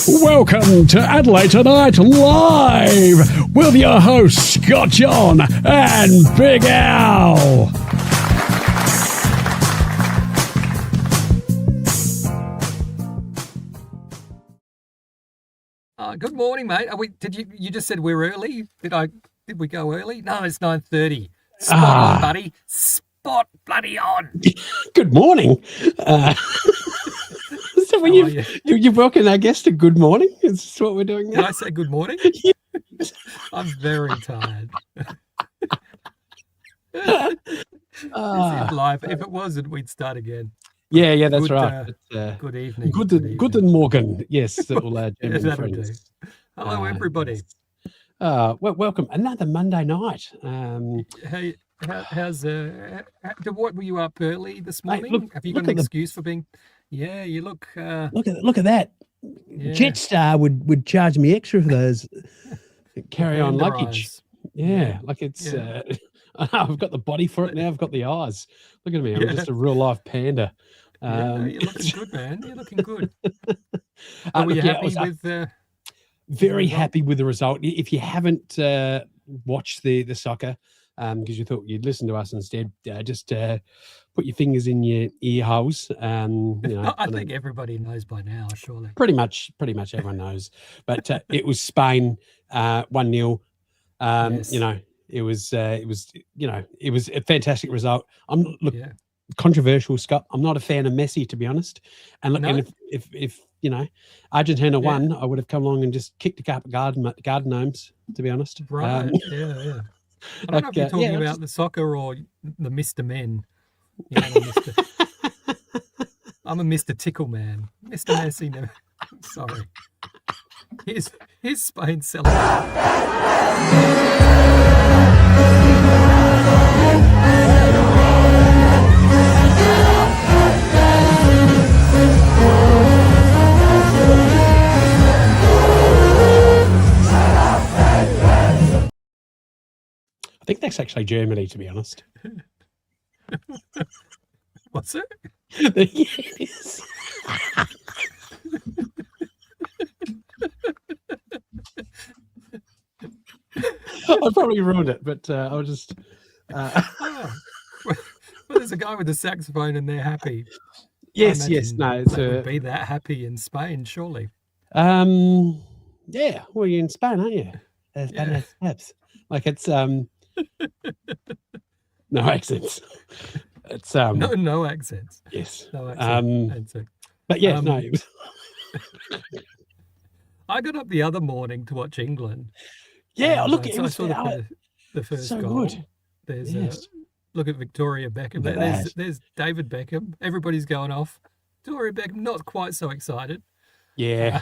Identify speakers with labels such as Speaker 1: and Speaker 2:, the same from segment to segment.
Speaker 1: Welcome to Adelaide Tonight Live with your hosts Scott John and Big Al.
Speaker 2: Good morning, mate. You just said we're early? Did we go early? No, it's 9:30. Spot on, buddy. Spot bloody on.
Speaker 1: Good morning. So you've welcomed our guest to good morning? Is this what we're doing now?
Speaker 2: Did I say good morning? I'm very tired. This is live. If it wasn't, we'd start again.
Speaker 1: Yeah, that's right.
Speaker 2: Good evening.
Speaker 1: Guten Morgen. Yes, all our German friends.
Speaker 2: Hello, everybody.
Speaker 1: Welcome. Another Monday night.
Speaker 2: Hey, what were you up early this morning?
Speaker 1: Mate,
Speaker 2: Have you got an excuse for being? Yeah, you look.
Speaker 1: Look at that. Yeah. Jetstar would charge me extra for those carry-on luggage. Yeah, like it's. Yeah. I've got the body for it now. I've got the eyes. Look at me. I'm just a real life panda.
Speaker 2: You're looking good, man. You're looking good. Were you happy with?
Speaker 1: Very happy with the result. If you haven't watched the soccer, because you thought you'd listen to us instead, just put your fingers in your ear holes.
Speaker 2: I think everybody knows by now, surely.
Speaker 1: Pretty much everyone knows. But it was Spain 1-0.
Speaker 2: Yes.
Speaker 1: It was a fantastic result. Controversial, Scott. I'm not a fan of Messi, to be honest. And look, and if Argentina won, I would have come along and just kicked a couple of garden gnomes, to be honest.
Speaker 2: Right. Yeah. I don't know if you're talking about the soccer or the Mr. Men. I'm a Mr. Tickle man. Mr. Messi never. Sorry. Here's Spain celebrating.
Speaker 1: I think that's actually Germany, to be honest.
Speaker 2: What's it?
Speaker 1: Yes. I probably ruined it, but I was just.
Speaker 2: Well, there's a guy with a saxophone, and they're happy.
Speaker 1: Yes. No, it's
Speaker 2: would be that happy in Spain, surely.
Speaker 1: Yeah. Well, you're in Spain, aren't you? Perhaps. Like it's no accents. It's
Speaker 2: no accents.
Speaker 1: Yes.
Speaker 2: No accents.
Speaker 1: But yeah, no. It was...
Speaker 2: I got up the other morning to watch England.
Speaker 1: Yeah, look,
Speaker 2: it was the first
Speaker 1: so
Speaker 2: goal.
Speaker 1: Good.
Speaker 2: There's look at Victoria Beckham. There's David Beckham. Everybody's going off. Victoria Beckham not quite so excited.
Speaker 1: Yeah.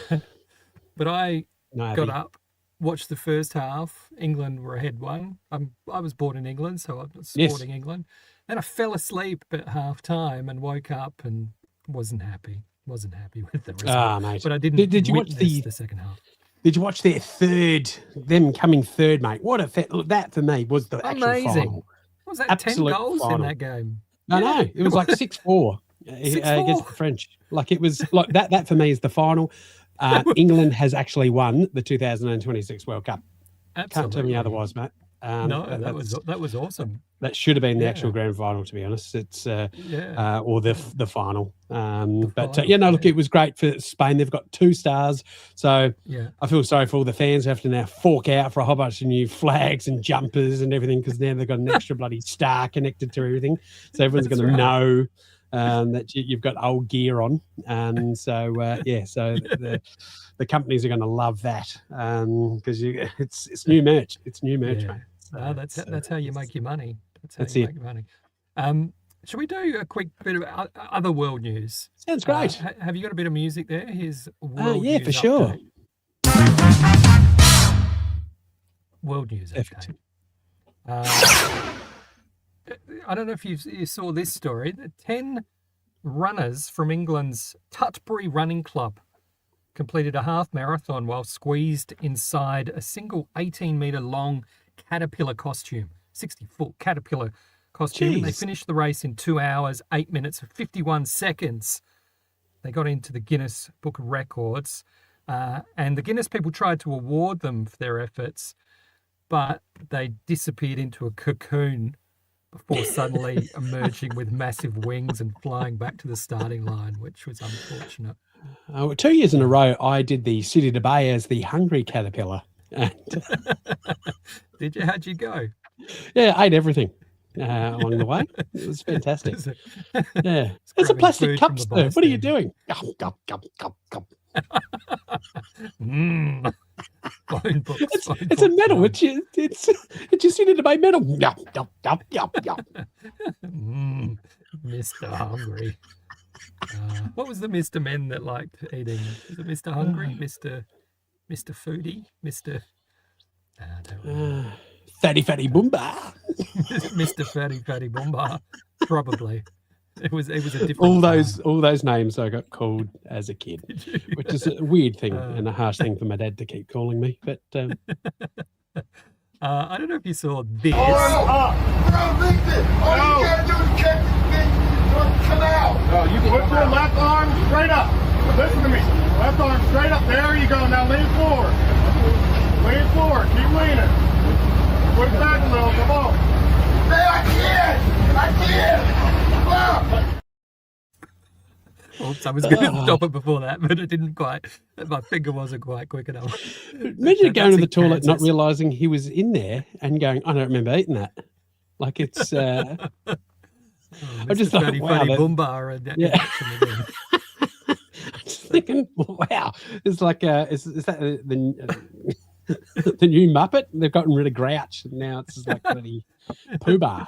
Speaker 2: But I got up, watched the first half. England were ahead 1. I was born in England, so I was supporting England. Then I fell asleep at half time and woke up and wasn't happy. Wasn't happy with the result.
Speaker 1: Mate.
Speaker 2: But I didn't
Speaker 1: did you
Speaker 2: witness
Speaker 1: watch
Speaker 2: the second half.
Speaker 1: Did you watch them coming third, mate? What that for me was the actual final.
Speaker 2: Was that Absolute 10 goals final. In that game?
Speaker 1: No, it was like 6-4 against the French. Like it was like that for me is the final. England has actually won the 2026 World Cup.
Speaker 2: Absolutely.
Speaker 1: Can't tell me otherwise, mate.
Speaker 2: That was awesome.
Speaker 1: That should have been the actual grand final, to be honest. It's or the final. Look, it was great for Spain. They've got 2 stars, so I feel sorry for all the fans who have to now fork out for a whole bunch of new flags and jumpers and everything because now they've got an extra bloody star connected to everything. So everyone's going to know that you've got old gear on, and so the companies are going to love that because it's new merch. It's new merch, mate.
Speaker 2: So, that's how you make your money. Make your money. Shall we do a quick bit of other world news?
Speaker 1: Sounds great.
Speaker 2: Have you got a bit of music there? Here's world news.
Speaker 1: Yeah, for sure.
Speaker 2: World news update. I don't know if you saw this story. 10 runners from England's Tutbury Running Club completed a half marathon while squeezed inside a single 18-metre long caterpillar costume, 60-foot caterpillar costume. And they finished the race in 2 hours, 8 minutes and 51 seconds. They got into the Guinness Book of Records. And the Guinness people tried to award them for their efforts, but they disappeared into a cocoon before suddenly emerging with massive wings and flying back to the starting line, which was unfortunate.
Speaker 1: 2 years in a row, I did the City to Bay as the hungry caterpillar. And,
Speaker 2: did you? How'd you go?
Speaker 1: yeah, I ate everything along the way. It was fantastic. Yeah. There's a plastic cup, sir. What are you doing? Gum, gum, gum, gum, gum.
Speaker 2: Phone books,
Speaker 1: it's a metal. It's your City to Bay metal. Yum, yum, yum, yum, yum.
Speaker 2: Mr. Hungry. What was the Mr. Men that liked eating? Was it Mr. Hungry? Mr. Foodie? Mr.
Speaker 1: Fatty Fatty Boomba.
Speaker 2: Mr. Fatty Fatty Boomba. Probably. It was a different
Speaker 1: all those names I got called as a kid, which is a weird thing and a harsh thing for my dad to keep calling me. But
Speaker 2: I don't know if you saw this.
Speaker 3: All you gotta do is catch the thing, come out.
Speaker 4: No, you put your left arm straight up. Listen to me. Left arm straight up. There you go. Now lean forward. Lean forward. Keep leaning. Put it back a little. Come on.
Speaker 3: Man, I can't.
Speaker 2: Oops, I was going to stop it before that, but it didn't quite. My finger wasn't quite quick enough.
Speaker 1: Imagine going to the toilet, not realizing he was in there, and going, "I don't remember eating that." Like it's. I'm just like, wow,
Speaker 2: Boomba and
Speaker 1: yeah. I'm just thinking, wow, it's like, is that the new Muppet? They've gotten rid of Grouch, and now it's just like bloody Pooh Bar.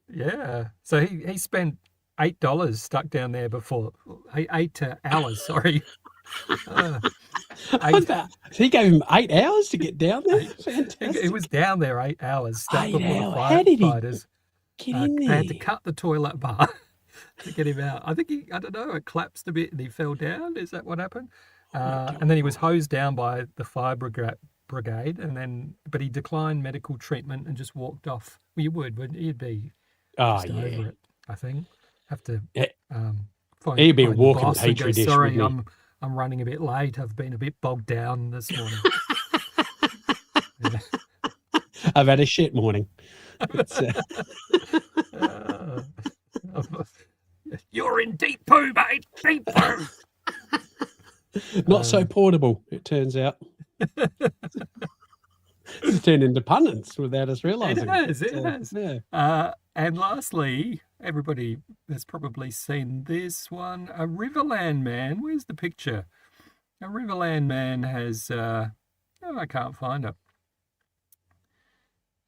Speaker 2: Yeah. So he spent $8 stuck down there before 8 hours. Sorry.
Speaker 1: He gave him 8 hours to get down there. Fantastic.
Speaker 2: It was down there 8 hours. Stuck
Speaker 1: 8 hours.
Speaker 2: How did he
Speaker 1: get in there?
Speaker 2: They had to cut the toilet bar to get him out. I think I don't know, it collapsed a bit and he fell down. Is that what happened? And then he was hosed down by the fire brigade, but he declined medical treatment and just walked off. Well, you would, wouldn't you? You'd be over it, I think. Have to find
Speaker 1: he'd be a
Speaker 2: find
Speaker 1: walking petri dish.
Speaker 2: Sorry, I'm running a bit late. I've been a bit bogged down this morning.
Speaker 1: I've had a shit morning.
Speaker 2: You're in deep poo, mate. Deep poo.
Speaker 1: Not so portable, it turns out. It's turned into pundits without us realising.
Speaker 2: It has.
Speaker 1: Yeah.
Speaker 2: And lastly, everybody has probably seen this one. A Riverland man. Where's the picture? A Riverland man has... I can't find it.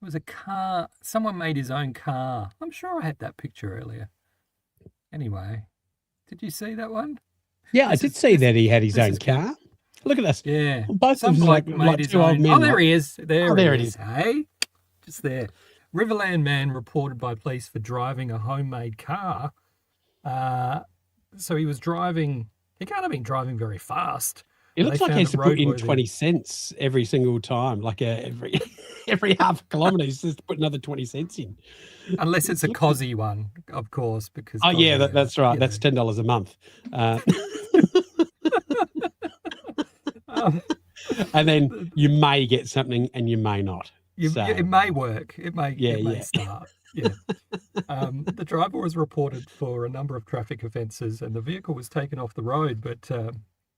Speaker 2: It was a car. Someone made his own car. I'm sure I had that picture earlier. Anyway, did you see that one?
Speaker 1: Yeah, I did see that he had his own car. Look at this.
Speaker 2: Yeah.
Speaker 1: Both of them like two old men.
Speaker 2: Oh, there he is. There
Speaker 1: it is.
Speaker 2: Hey, just there. Riverland man reported by police for driving a homemade car. So he was driving. He can't have been driving very fast.
Speaker 1: It looks like he has to put in 20 cents every single time, like every half a kilometre, he's just put another 20 cents in.
Speaker 2: Unless it's a COSI one, of course, because
Speaker 1: that's right. That's $10 a month. And then you may get something and you may not.
Speaker 2: It may work. It may start. Yeah. The driver was reported for a number of traffic offences and the vehicle was taken off the road. But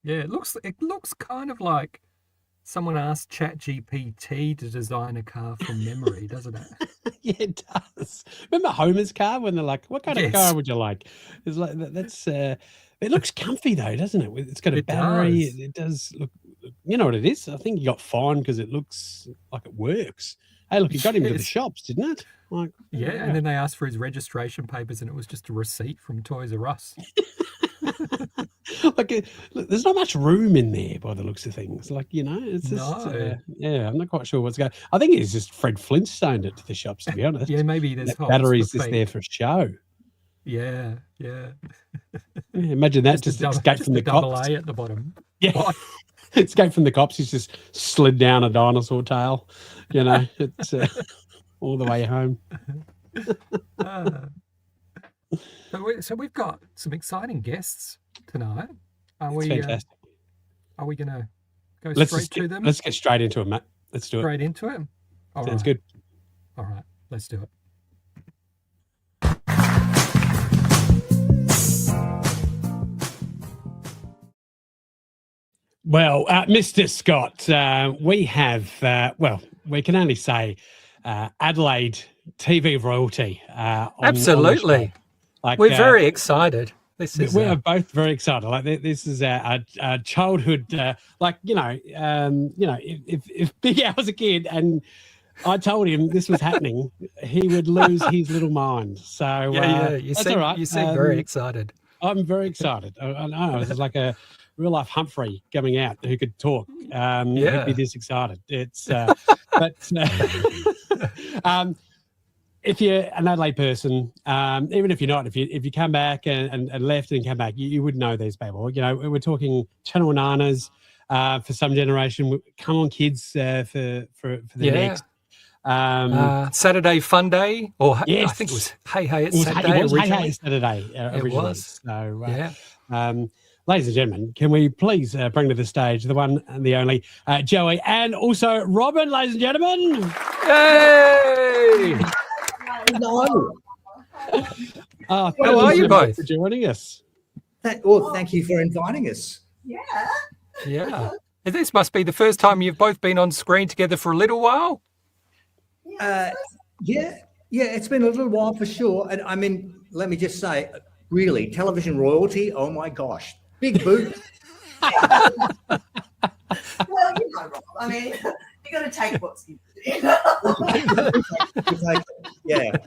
Speaker 2: it looks kind of like someone asked ChatGPT to design a car from memory, doesn't it?
Speaker 1: Yeah, it does. Remember Homer's car when they're like, "What kind of car would you like?" It's like that's. It looks comfy though, doesn't it? It's got a battery. It does look. You know what it is? I think he got fined because it looks like it works. Hey, look, he got him to the shops, didn't it? Like,
Speaker 2: and then they asked for his registration papers, and it was just a receipt from Toys R Us.
Speaker 1: Look, there's not much room in there by the looks of things. Like, it's just, I'm not quite sure what's going. I think it's just Fred Flintstone it to the shops, to be honest.
Speaker 2: Yeah, maybe there's
Speaker 1: batteries just there for show.
Speaker 2: Yeah.
Speaker 1: Imagine that just escaped from the cops.
Speaker 2: Double A at the bottom.
Speaker 1: Yeah. Escaped from the cops. He's just slid down a dinosaur tail. It's all the way home.
Speaker 2: So we've got some exciting guests tonight.
Speaker 1: Fantastic.
Speaker 2: Are we gonna go
Speaker 1: Let's
Speaker 2: straight to them?
Speaker 1: Let's get straight into it, Matt. Let's do it.
Speaker 2: Straight into it?
Speaker 1: Sounds good.
Speaker 2: All right, let's do it.
Speaker 1: Well, Mr. Scott, we have, we can only say Adelaide TV royalty.
Speaker 2: Absolutely. We're very excited.
Speaker 1: We are both very excited. Like this is our childhood. If Big Al was a kid and I told him this was happening, he would lose his little mind. So
Speaker 2: You seem very excited.
Speaker 1: I'm very excited. I know this is like a real life Humphrey coming out who could talk. He'd be this excited. It's if you're an Adelaide person, even if you're not, if you come back and left and come back, you would know these people. You know, we're talking Channel 9ers for some generation. Come on, kids, for the next.
Speaker 2: Saturday Fun Day, or
Speaker 1: yes.
Speaker 2: I think it was Hey Hey It's Saturday.
Speaker 1: It was Hey Hey It's Saturday originally.
Speaker 2: It was.
Speaker 1: So, ladies and gentlemen, can we please bring to the stage the one and the only Joey and also Robin, ladies and gentlemen.
Speaker 2: Hey!
Speaker 5: Hello.
Speaker 1: How
Speaker 2: are you both?
Speaker 1: For joining us.
Speaker 5: Thank you for inviting us.
Speaker 2: Yeah. This must be the first time you've both been on screen together for a little while.
Speaker 5: It's been a little while for sure. And I mean, let me just say, really, television royalty, oh my gosh, big boot.
Speaker 6: Well, Rob, I mean, you got to take what's given.
Speaker 5: Yeah.
Speaker 6: I'm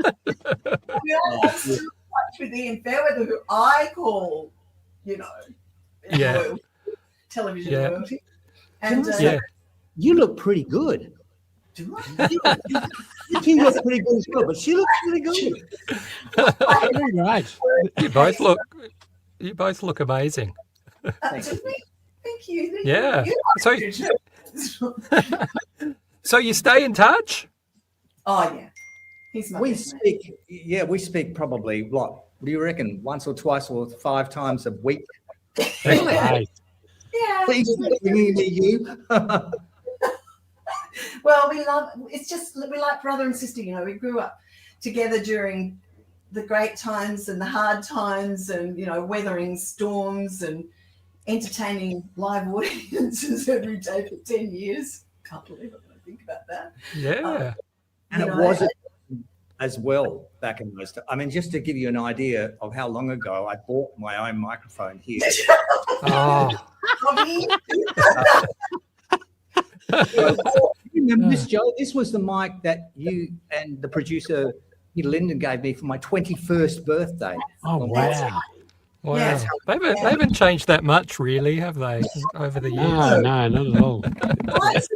Speaker 6: still in touch with Ian Fairweather, who I call, television royalty. And
Speaker 5: you look pretty good.
Speaker 6: Do I?
Speaker 5: You look pretty good as well, but she looks pretty good.
Speaker 1: Right.
Speaker 2: You both look amazing.
Speaker 6: Thank you.
Speaker 2: Yeah. So you stay in touch?
Speaker 6: Oh yeah. He's my best mate.
Speaker 5: We speak probably what do you reckon? Once or twice or 5 times a week.
Speaker 1: Right.
Speaker 6: Yeah.
Speaker 5: Please bringing me you.
Speaker 6: Well, we like brother and sister, we grew up together during the great times and the hard times and, weathering storms and entertaining live audiences every day for 10 years. Can't believe it when I think about that.
Speaker 2: Yeah.
Speaker 5: And it wasn't as well back in those days. I mean, just to give you an idea of how long ago I bought my own microphone here. You remember this, Joe? This was the mic that you and the producer Peter Linden gave me for my 21st birthday.
Speaker 1: Oh, wow.
Speaker 2: Wow.
Speaker 6: Yeah.
Speaker 2: They haven't changed that much, really, have they, over the years?
Speaker 1: No, not at all.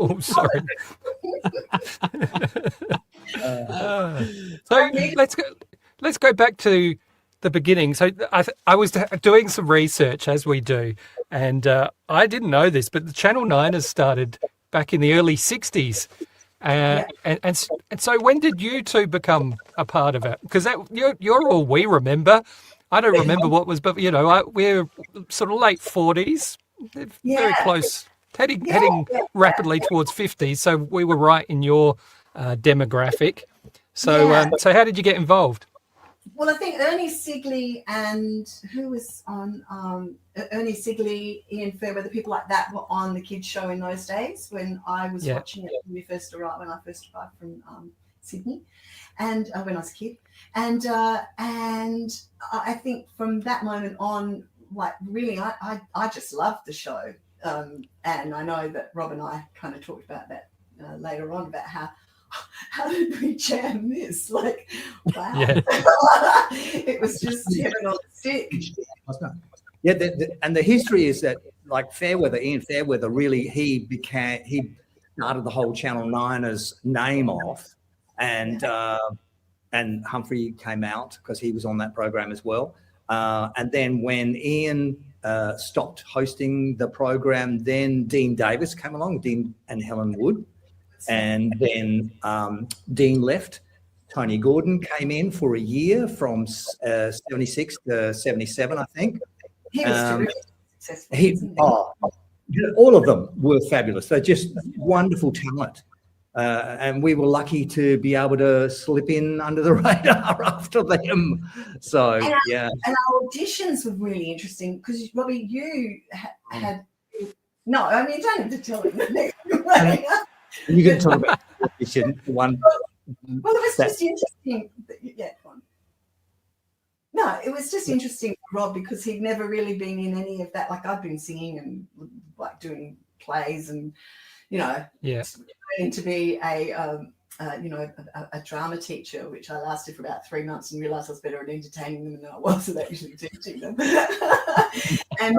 Speaker 2: Oh, sorry. So let's go back to the beginning. So I was doing some research, as we do, and I didn't know this, but the Channel 9ers started back in the early 60s. And so when did you two become a part of it? Because you're all we remember. I don't remember what was, but we're sort of late 40s, very close, heading rapidly towards 50s. So we were right in your demographic. So so how did you get involved?
Speaker 6: Well, I think Ernie Sigley and who was on Ernie Sigley, Ian Fairweather, people like that were on the kids show in those days when I was watching it when I first arrived from Sydney, and when I was a kid, and I think from that moment on, like really, I just loved the show, and I know that Rob and I kind of talked about that later on about how did we jam this? Like, wow. Yeah. It was just heaven on a stick.
Speaker 5: Yeah, and the history is that, like Ian Fairweather, really, he started the whole Channel 9ers name off, and Humphrey came out because he was on that program as well. And then when Ian stopped hosting the program, then Dean Davis came along, Dean and Helen Wood. And then Dean left. Tony Gordon came in for a year from 76 to 77, I think.
Speaker 6: He was terrific.
Speaker 5: all of them were fabulous. They're just wonderful talent. And we were lucky to be able to slip in under the radar after them. So,
Speaker 6: And our auditions were really interesting because, Robbie, you had no, I mean, you don't have to tell it the next way.
Speaker 5: You can talk about the audition, the one.
Speaker 6: Well, it was just interesting. Yeah, go on. No, it was just interesting for Rob because he'd never really been in any of that. Like I've been singing and like doing plays and, you know, learning to be a drama teacher, which I lasted for about 3 months and realised I was better at entertaining them than I was at actually teaching them. And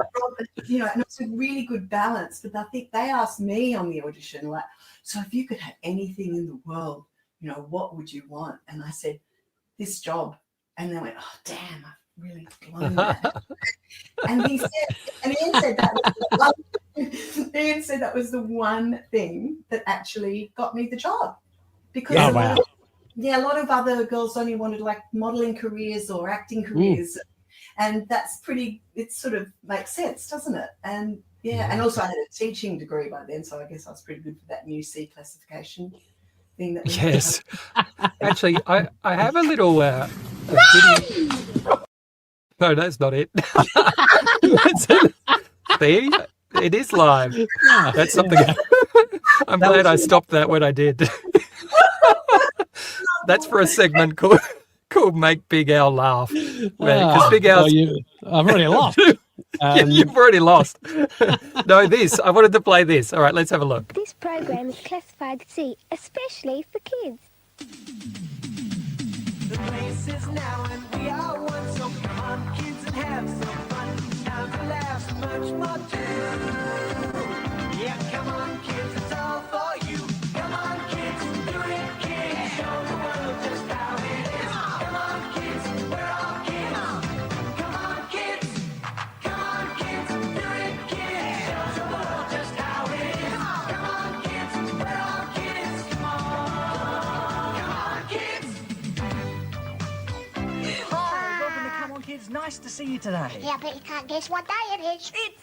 Speaker 6: you know, and it was a really good balance. But I think they asked me on the audition, like, so if you could have anything in the world, you know, what would you want? And I said, this job. And they went, oh damn, I've really blown that. And Ian said that was the one thing that actually got me the job. Because a lot of other girls only wanted like modelling careers or acting careers. And that's it sort of makes sense, doesn't it? And and also I had a teaching degree by then, so I guess I was pretty good for that new C classification thing. That
Speaker 2: yes. Actually, I have a little video. No, that's not it. See? It is live. That's something. I'm glad I stopped that when I did. That's for a segment called Make Big Al Laugh. Because Big Al's...
Speaker 1: I've already lost.
Speaker 2: You've already lost. No, I wanted to play this. All right, let's have a look.
Speaker 7: This program is classified C, especially for kids.
Speaker 8: The race is now and we are one, so come on kids and have some fun. Time to laugh, much more too. Yeah, come on kids, it's all for you. Come on kids, do it kids. Show the world just how it is. Come on kids, we're all kids. Come on kids, do it kids. Show the world just how it is. Come on kids, we're all kids. Come on kids. Hi, welcome to Come On Kids. Nice to see you today.
Speaker 7: Yeah, but you can't guess what day it is.
Speaker 8: It's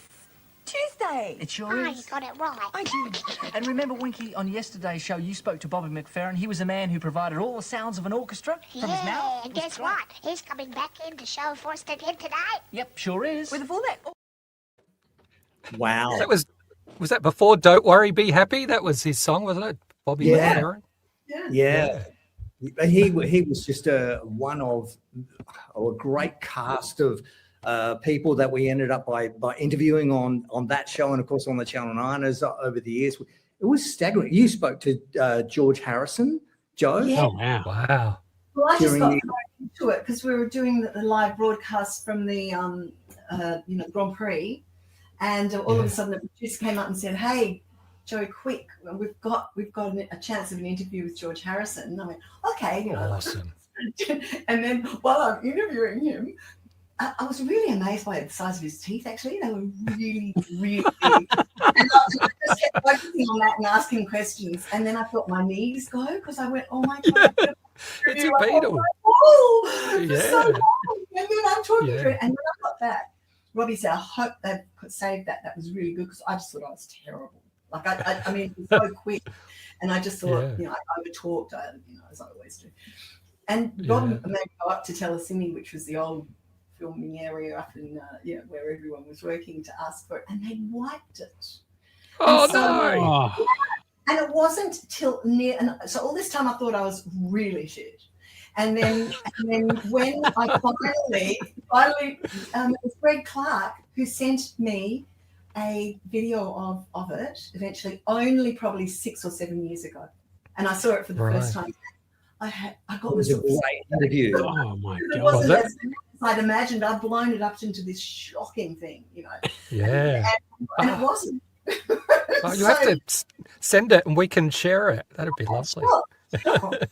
Speaker 8: Tuesday. It sure
Speaker 7: Oh,
Speaker 8: is.
Speaker 7: you got it right.
Speaker 8: I did. And remember, Winky, on yesterday's show, you spoke to Bobby McFerrin. He was the man who provided all the sounds of an orchestra from his mouth.
Speaker 7: And guess what? He's coming back in to show for us again today.
Speaker 8: Yep, sure is. With a full neck.
Speaker 5: Wow.
Speaker 2: That was that before Don't Worry, Be Happy? That was his song, wasn't it? Bobby McFerrin?
Speaker 5: Yeah. He was just one of a great cast of people that we ended up by interviewing on that show and, of course, on the Channel 9ers over the years. It was staggering. You spoke to George Harrison, Joe.
Speaker 6: Yeah.
Speaker 1: Oh, wow.
Speaker 2: Wow.
Speaker 6: Well, I just got into it because we were doing the live broadcast from the Grand Prix, and all of a sudden the producer came up and said, "Hey, Joe, quick! We've got a chance of an interview with George Harrison." And I went, "Okay."
Speaker 2: Awesome.
Speaker 6: And then while I'm interviewing him, I was really amazed by the size of his teeth. Actually, they were really, really big. And I just kept focusing on that and asking questions. And then I felt my knees go because I went, "Oh my God."
Speaker 2: It's a beetle.
Speaker 6: So long. And then I'm talking to it. And when I got back, Robbie said, "I hope they could save that. That was really good," because I just thought I was terrible. Like I mean, it was so quick, and I just thought, I over-talked, as I always do. And Rob made me go up to Telesini, which was the old filming area up in where everyone was working, to ask for it, and they wiped it.
Speaker 2: Oh,
Speaker 1: no!
Speaker 6: And it wasn't till near, and so all this time I thought I was really shit. And then when I finally, it was Greg Clark who sent me a video of it eventually, only probably 6 or 7 years ago. And I saw it for the first time. I got this.
Speaker 5: It was a great interview.
Speaker 1: Oh, my
Speaker 6: It
Speaker 1: God.
Speaker 6: wasn't as I'd imagined. I'd blown it up into this shocking thing,
Speaker 2: Yeah.
Speaker 6: And it wasn't.
Speaker 2: Oh, you have to send it and we can share it. That'd be lovely.
Speaker 6: Sure.
Speaker 1: That'd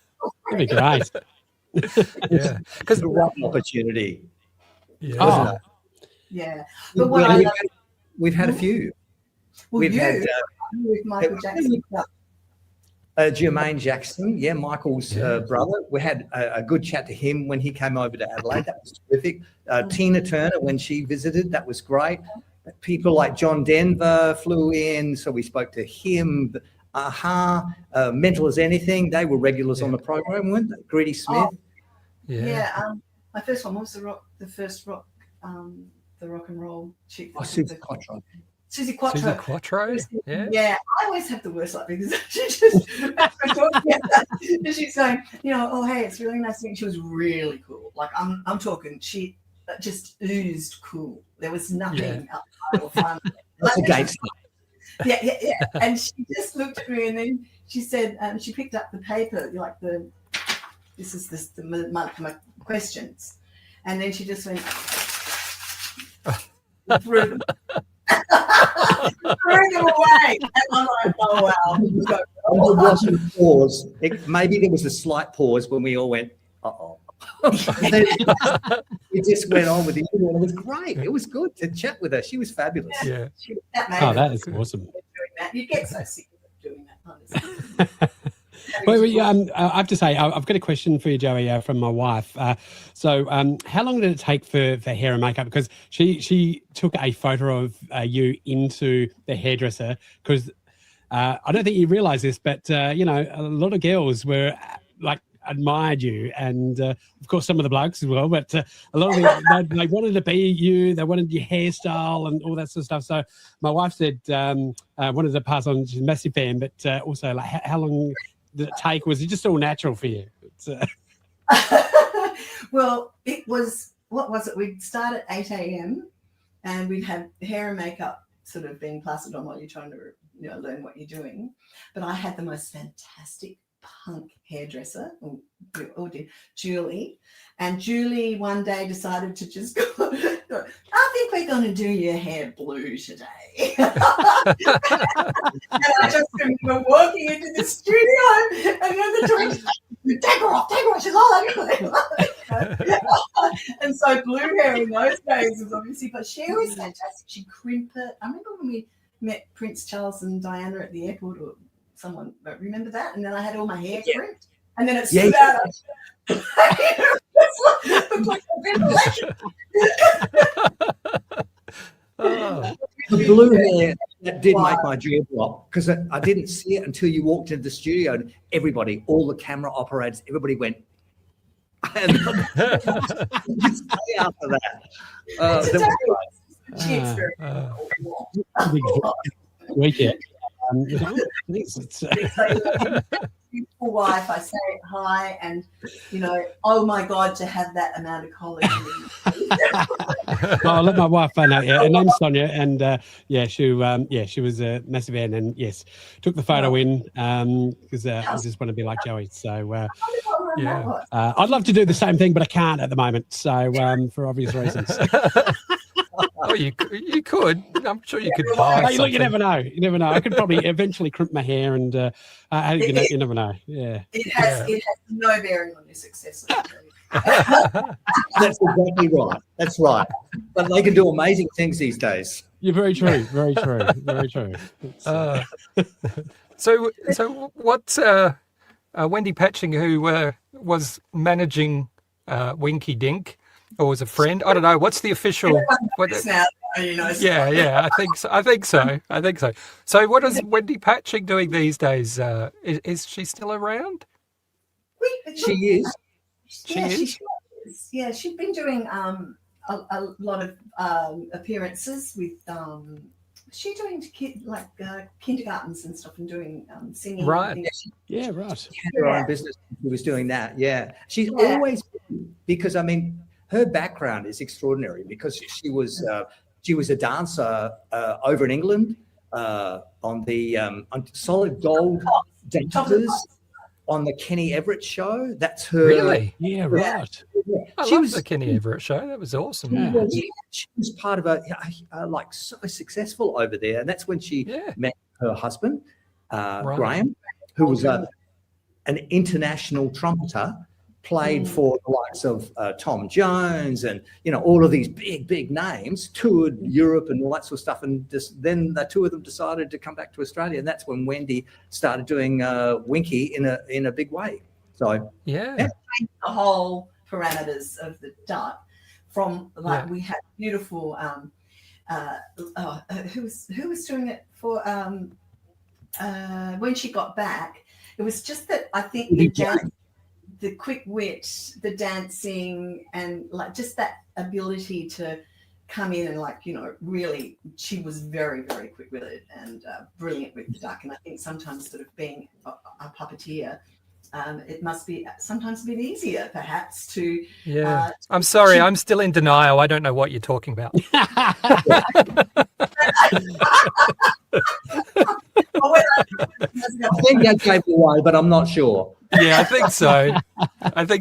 Speaker 1: be great.
Speaker 2: Yeah. Because
Speaker 5: It's a rough opportunity.
Speaker 2: yeah.
Speaker 6: Yeah. But what
Speaker 5: We've had a few. We've had
Speaker 6: with Michael Jackson.
Speaker 5: Jermaine Jackson, Michael's brother. We had a good chat to him when he came over to Adelaide. That was terrific. Tina Turner, when she visited, that was great. people like John Denver flew in, so we spoke to him. Mental as Anything, they were regulars on the program, weren't they? Greedy Smith.
Speaker 6: My first one was the rock and roll chick.
Speaker 5: Susie Quattro.
Speaker 6: Susie Quattro.
Speaker 2: Susie Quattro.
Speaker 6: Yeah, I always have the worst luck because she just she's going, oh hey, it's really nice to meet you. She was really cool. Like I'm talking, she just oozed cool. There was nothing outside or fun.
Speaker 5: That's a gangster.
Speaker 6: Yeah. And she just looked at me and then she said, she picked up the paper, like my questions. And then she just went threw them. Threw them away. And I'm like, oh wow.
Speaker 5: There wasn't a pause. Maybe there was a slight pause when we all went, uh-oh. We just went on with it. It was great. It was good to chat with her. She was fabulous.
Speaker 2: Yeah.
Speaker 1: That is awesome.
Speaker 6: You get so sick of doing that kind of stuff.
Speaker 1: I have to say, I've got a question for you, Joey, from my wife. So how long did it take for hair and makeup? Because she took a photo of you into the hairdresser because I don't think you realise this, but, a lot of girls were admired you and of course some of the blokes as well, but a lot of them, they wanted to be you, they wanted your hairstyle and all that sort of stuff. So my wife said wanted to pass on, she's a massive fan, but also like how long did it take? Was it just all natural for you?
Speaker 6: Well, it was, what was it? We'd start at 8 a.m. and we'd have hair and makeup sort of being plastered on while you're trying to learn what you're doing. But I had the most fantastic punk hairdresser, Julie. And Julie one day decided to just go, I think we're going to do your hair blue today. And I just remember walking into the studio and then the director, take her off, she's all over me. And so blue hair in those days was obviously, but she was fantastic. She'd crimp it. I remember when we met Prince Charles and Diana at the airport, or someone remember that, and then I had all my hair crimped, and then it stood out.
Speaker 5: The blue hair, that did make my jaw drop because I didn't see it until you walked into the studio and everybody, all the camera operators, everybody went, and just after that.
Speaker 6: She
Speaker 1: Weekend.
Speaker 6: Beautiful wife, I say hi, and oh my God, to have that amount of college.
Speaker 1: I'll let my wife know. Her name's Sonia, and she was a massive fan, and yes, took the photo in because I just want to be like Joey. So I'd love to do the same thing, but I can't at the moment. So for obvious reasons.
Speaker 2: Oh, you could. I'm sure you could buy something.
Speaker 1: Look, you never know. You never know. I could probably eventually crimp my hair, and you never know. Yeah.
Speaker 6: It has no bearing on your success.
Speaker 5: That's exactly right. That's right. But they can do amazing things these days.
Speaker 1: You're very true. Very true. Very true.
Speaker 2: So what's Wendy Patching, who was managing Winky Dink, or was a friend? I don't know. What's the official?
Speaker 6: Yeah,
Speaker 2: I think so. So what is Wendy Patching doing these days? Is she still around?
Speaker 5: She is.
Speaker 6: She is. Yeah, she's been doing a lot of appearances with. She's doing kindergartens and stuff and doing singing.
Speaker 2: Right.
Speaker 1: Yeah, right.
Speaker 5: Her own business. She was doing that. Yeah. She's always, because her background is extraordinary because she was a dancer over in England on the on Solid Gold dancers on the Kenny Everett show. That's her.
Speaker 2: Really?
Speaker 1: Yeah, right.
Speaker 5: Yeah.
Speaker 2: I love the Kenny Everett show. That was awesome.
Speaker 1: Yeah.
Speaker 5: She was part of so successful over there, and that's when she met her husband, Graham, who was an international trumpeter. Played for the likes of Tom Jones and all of these big names, toured Europe and all that sort of stuff, and then the two of them decided to come back to Australia, and that's when Wendy started doing Winky in a big way. So
Speaker 6: the whole parameters of the duck from we had beautiful who was doing it for when she got back. It was just that I think the quick wit, the dancing, and like just that ability to come in and really, she was very, very quick-witted and brilliant with the duck. And I think sometimes sort of being a puppeteer, it must be sometimes a bit easier perhaps to...
Speaker 2: I'm sorry, I'm still in denial. I don't know what you're talking about.
Speaker 5: I think that gave away, but I'm not sure.
Speaker 2: Yeah, I think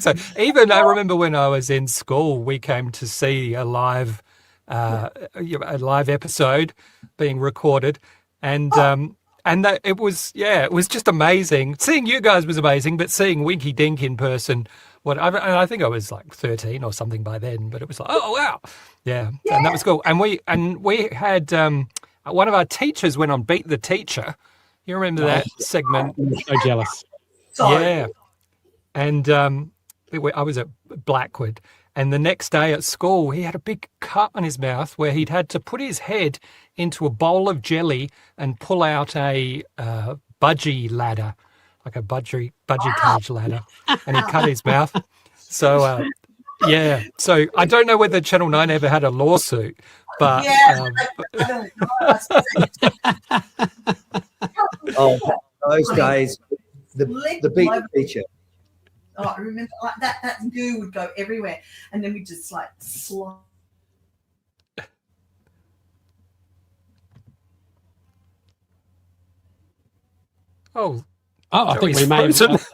Speaker 2: so. Even I remember when I was in school, we came to see a live episode being recorded, and that it was just amazing. Seeing you guys was amazing, but seeing Winky Dink in person, I think I was like 13 or something by then, but it was like, oh wow, yeah. And that was cool. And we had one of our teachers went on Beat the Teacher. You remember that segment?
Speaker 1: I'm so jealous.
Speaker 6: Sorry.
Speaker 2: Yeah. And I was at Blackwood, and the next day at school, he had a big cut on his mouth where he'd had to put his head into a bowl of jelly and pull out a budgie ladder, like a budgie cage ladder, and he cut his mouth. So, so I don't know whether Channel 9 ever had a lawsuit, but...
Speaker 6: I don't know.
Speaker 5: Those days, the Beat the Teacher.
Speaker 6: Oh, I remember like that goo would go everywhere, and then we just like slide.
Speaker 1: I think we may have...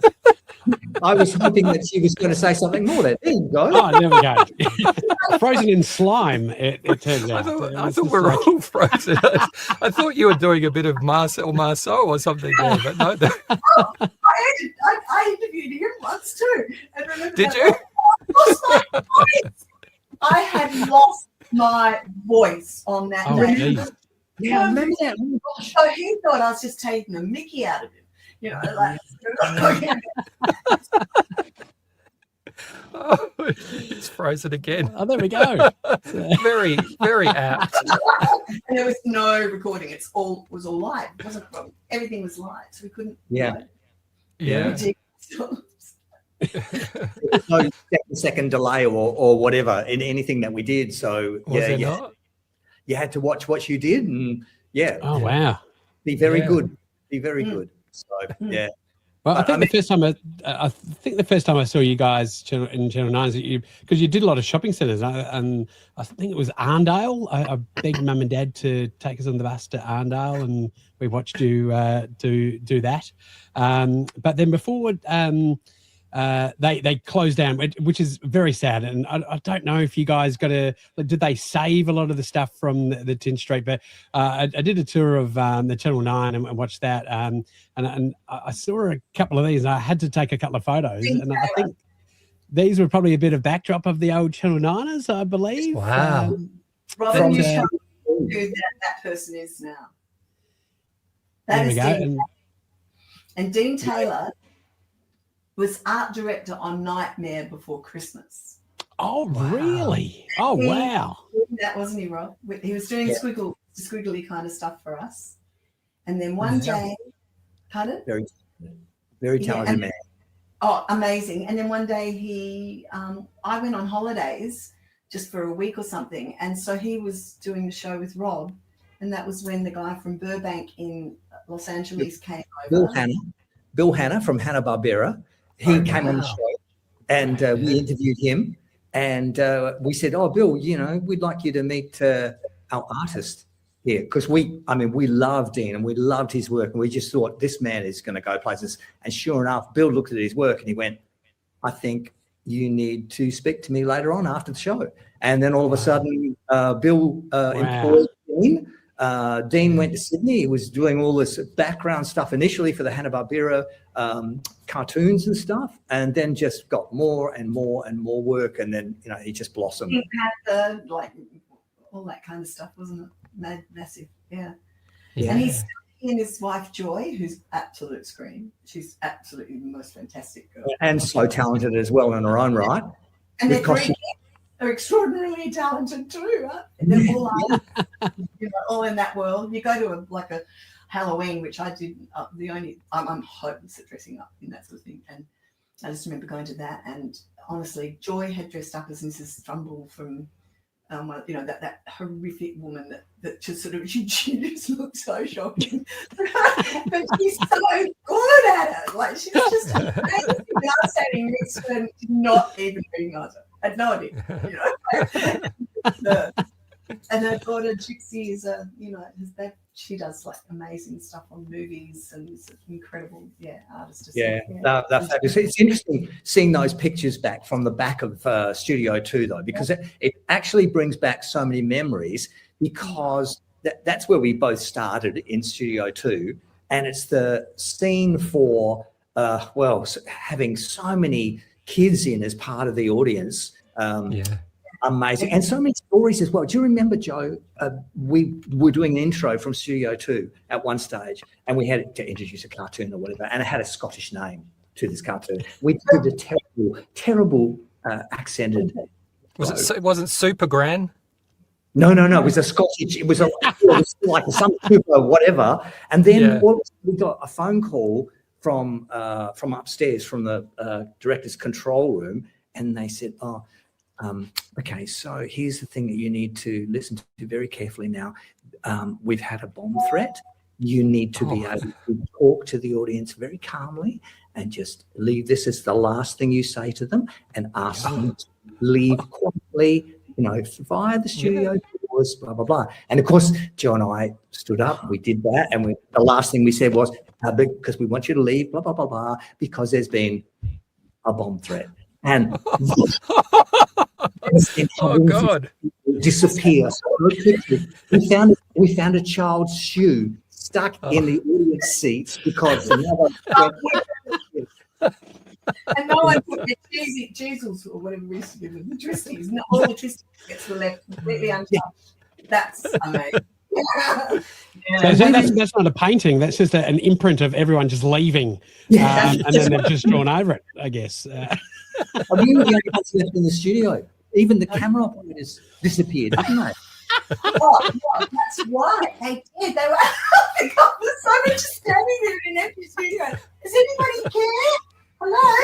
Speaker 5: I was hoping that she was going to say something more there. There you go.
Speaker 1: Oh, there we go. Frozen in slime, it turns out.
Speaker 2: I thought we were all frozen. I thought you were doing a bit of Marceau or something there, but no.
Speaker 6: I interviewed him once too. And remember
Speaker 2: Did you?
Speaker 6: I had lost my voice on that day.
Speaker 5: Yeah, I remember that. Oh my gosh.
Speaker 6: So he thought I was just taking the mickey out of him.
Speaker 2: It's frozen again.
Speaker 1: Oh, there we go.
Speaker 2: Very, very apt.
Speaker 6: And there was no recording. It was all live. It wasn't wrong. Everything was live, so we couldn't.
Speaker 2: Yeah.
Speaker 5: No second delay or whatever in anything that we did. So you had to watch what you did, and
Speaker 1: Oh wow.
Speaker 5: Be very good. Be very good. So yeah.
Speaker 1: Well, I think the first time I saw you guys in Channel 9 is that because you did a lot of shopping centres, and I think it was Arndale. I begged Mum and Dad to take us on the bus to Arndale, and we watched you do that. But then before they closed down, which is very sad. And I don't know if you guys did they save a lot of the stuff from the Tin Street? But I did a tour of the Channel 9 and watched that. And I saw a couple of these, and I had to take a couple of photos. And I think these were probably a bit of backdrop of the old Channel 9ers, I believe.
Speaker 2: Wow.
Speaker 6: Robin, you show who that person is now. That is Dean. And Dean Taylor was art director on Nightmare Before Christmas.
Speaker 1: Oh, really? Oh, wow.
Speaker 6: That wasn't he, Rob? He was doing squiggly kind of stuff for us. And then one day, pardon?
Speaker 5: Very, very talented man.
Speaker 6: Oh, amazing. And then one day I went on holidays just for a week or something. And so he was doing the show with Rob. And that was when the guy from Burbank in Los Angeles came over.
Speaker 5: Bill Hanna from Hanna-Barbera. He came on the show, and we interviewed him, and we said, "Oh, Bill, we'd like you to meet our artist here," because we loved Dean and we loved his work, and we just thought this man is going to go places. And sure enough, Bill looked at his work and he went, "I think you need to speak to me later on after the show." And then all of a sudden, Bill employed Dean. Dean went to Sydney. He was doing all this background stuff initially for the Hanna-Barbera cartoons and stuff, and then just got more and more and more work, and then he just blossomed.
Speaker 6: He had all that kind of stuff, wasn't it? Massive, yeah. And he and his wife Joy, who's absolute scream. She's absolutely the most fantastic girl,
Speaker 5: and so talented as well in her own right.
Speaker 6: And they're 3 kids. are extraordinarily talented too, right? They're all all in that world. You go to a Halloween, which I did. I'm hopeless at dressing up in that sort of thing, and I just remember going to that. And honestly, Joy had dressed up as Mrs. Strumble from, that horrific woman that just sort of she just looked so shocking, but she's so good at it. Like she's just amazing. I was standing next to her, not even recognise her. I had no idea, and her daughter Trixie is she does like amazing stuff on movies and is an incredible artist.
Speaker 5: They're fabulous. It's interesting seeing those pictures back from the back of Studio 2 though, because it actually brings back so many memories, because that's where we both started in Studio 2, and it's the scene for having so many kids in as part of the audience. Amazing. And so many stories as well. Do you remember, Joe, we were doing an intro from Studio 2 at one stage, and we had to introduce a cartoon or whatever, and it had a Scottish name to this cartoon. We did a terrible accented.
Speaker 2: It wasn't Super Gran?
Speaker 5: No. It was a Scottish. It was like some super whatever. And then we got a phone call from upstairs from the director's control room, and they said, okay, so here's the thing that you need to listen to very carefully now. We've had a bomb threat. You need to be able to talk to the audience very calmly and just leave this as the last thing you say to them, and ask them to leave quietly, via the studio doors, blah, blah, blah. And of course, Joe and I stood up, we did that, and the last thing we said was, because we want you to leave, blah, blah, blah, blah, because there's been a bomb threat. And
Speaker 2: God!
Speaker 5: Disappear. We found a child's shoe stuck in the audience seats because another.
Speaker 6: And no one put the cheesels or whatever we used to give them, the twisties. All the twisties gets left completely untouched. That's amazing.
Speaker 1: So that's not a painting. That's just an imprint of everyone just leaving, and then they've just drawn over it, I guess.
Speaker 5: We were the only ones left in the studio. Even the camera operators disappeared, didn't they?
Speaker 6: That's right. They did. They were. There's so much standing there in an empty studio. Does anybody care? Hello.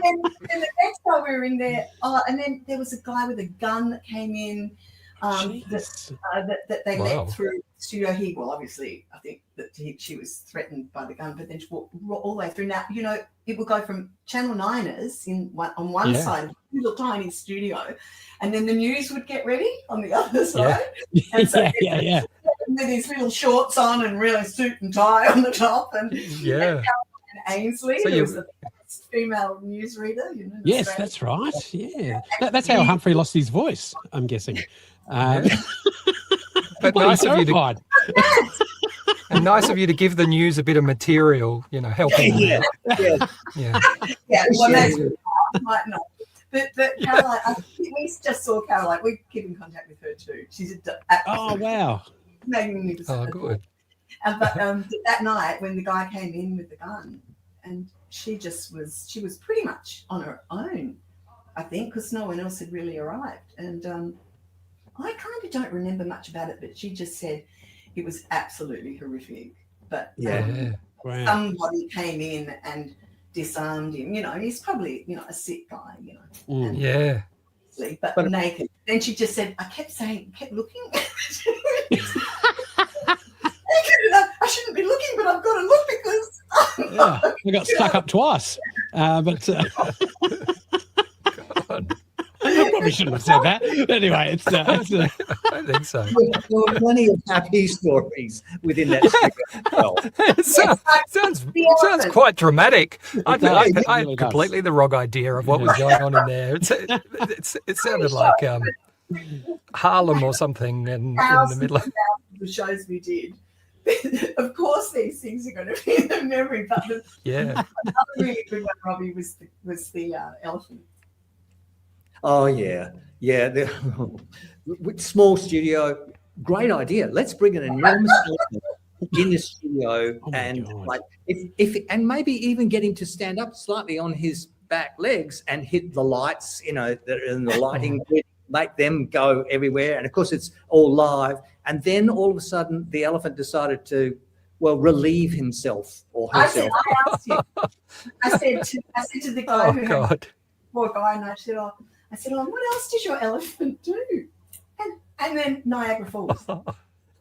Speaker 6: and the next time we were in there, and then there was a guy with a gun that came in. That they let through the studio. Obviously, I think that she was threatened by the gun, but then she walked all the way through. Now, it would go from Channel 9ers on one side of the little tiny studio, and then the news would get ready on the other side. And so with his little shorts on and really suit and tie on the top, and Ainsley, who was the best female newsreader.
Speaker 1: Yes, Australia. That's right. Yeah, that's how Humphrey lost his voice, I'm guessing.
Speaker 2: But nice of you to, and nice of you to give the news a bit of material, helping.
Speaker 6: Well, that's might not. But Caroline, I think we just saw Caroline. We keep in contact with her too. She's
Speaker 1: wow,
Speaker 6: magnificent.
Speaker 2: Oh, good.
Speaker 6: But that night when the guy came in with the gun, and she was pretty much on her own, I think, because no one else had really arrived. And I kind of don't remember much about it, but she just said it was absolutely horrific. But somebody came in and disarmed him. He's probably a sick guy. But naked. Then she just said, I kept looking. I shouldn't be looking, but I've got to look because
Speaker 1: I got stuck up twice. But
Speaker 2: God.
Speaker 1: I probably shouldn't have said that. Anyway, it's
Speaker 2: I don't think so.
Speaker 5: There were plenty of happy stories within that
Speaker 2: sounds quite dramatic. I had completely the wrong idea of what was going on in there. It sounded like Harlem or something, and in the middle of
Speaker 6: the shows we did. Of course, these things are going to be in the memory. But another really good one, Robbie, was the elephant.
Speaker 5: Oh yeah. Small studio, great idea. Let's bring an enormous elephant in the studio, and if maybe even get him to stand up slightly on his back legs and hit the lights, and the lighting make them go everywhere. And of course, it's all live. And then all of a sudden, the elephant decided to, relieve himself or herself.
Speaker 6: I asked him. I said to the guy who had poor guy, and I said, what else did your elephant do? And then Niagara Falls.
Speaker 1: Oh